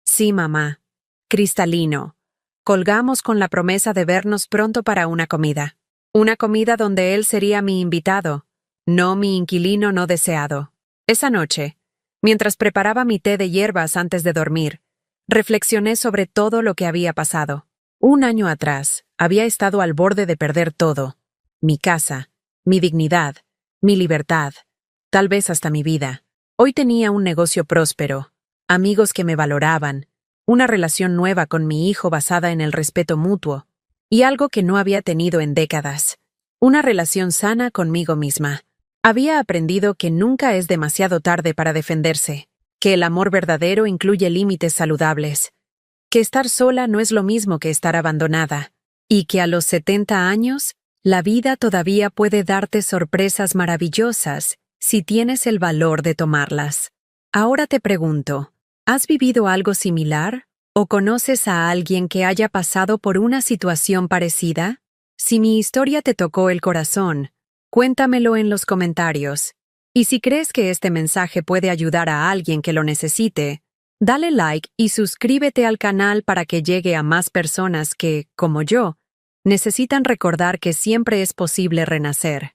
Speaker 1: Sí, mamá. Cristalino. Colgamos con la promesa de vernos pronto para una comida. Una comida donde él sería mi invitado, no mi inquilino no deseado. Esa noche, mientras preparaba mi té de hierbas antes de dormir, reflexioné sobre todo lo que había pasado. Un año atrás, había estado al borde de perder todo. Mi casa, mi dignidad, mi libertad, tal vez hasta mi vida. Hoy tenía un negocio próspero, amigos que me valoraban, una relación nueva con mi hijo basada en el respeto mutuo, y algo que no había tenido en décadas, una relación sana conmigo misma. Había aprendido que nunca es demasiado tarde para defenderse, que el amor verdadero incluye límites saludables, que estar sola no es lo mismo que estar abandonada, y que a los 70 años, la vida todavía puede darte sorpresas maravillosas si tienes el valor de tomarlas. Ahora te pregunto, ¿has vivido algo similar? ¿O conoces a alguien que haya pasado por una situación parecida? Si mi historia te tocó el corazón, cuéntamelo en los comentarios. Y si crees que este mensaje puede ayudar a alguien que lo necesite, dale like y suscríbete al canal para que llegue a más personas que, como yo, necesitan recordar que siempre es posible renacer.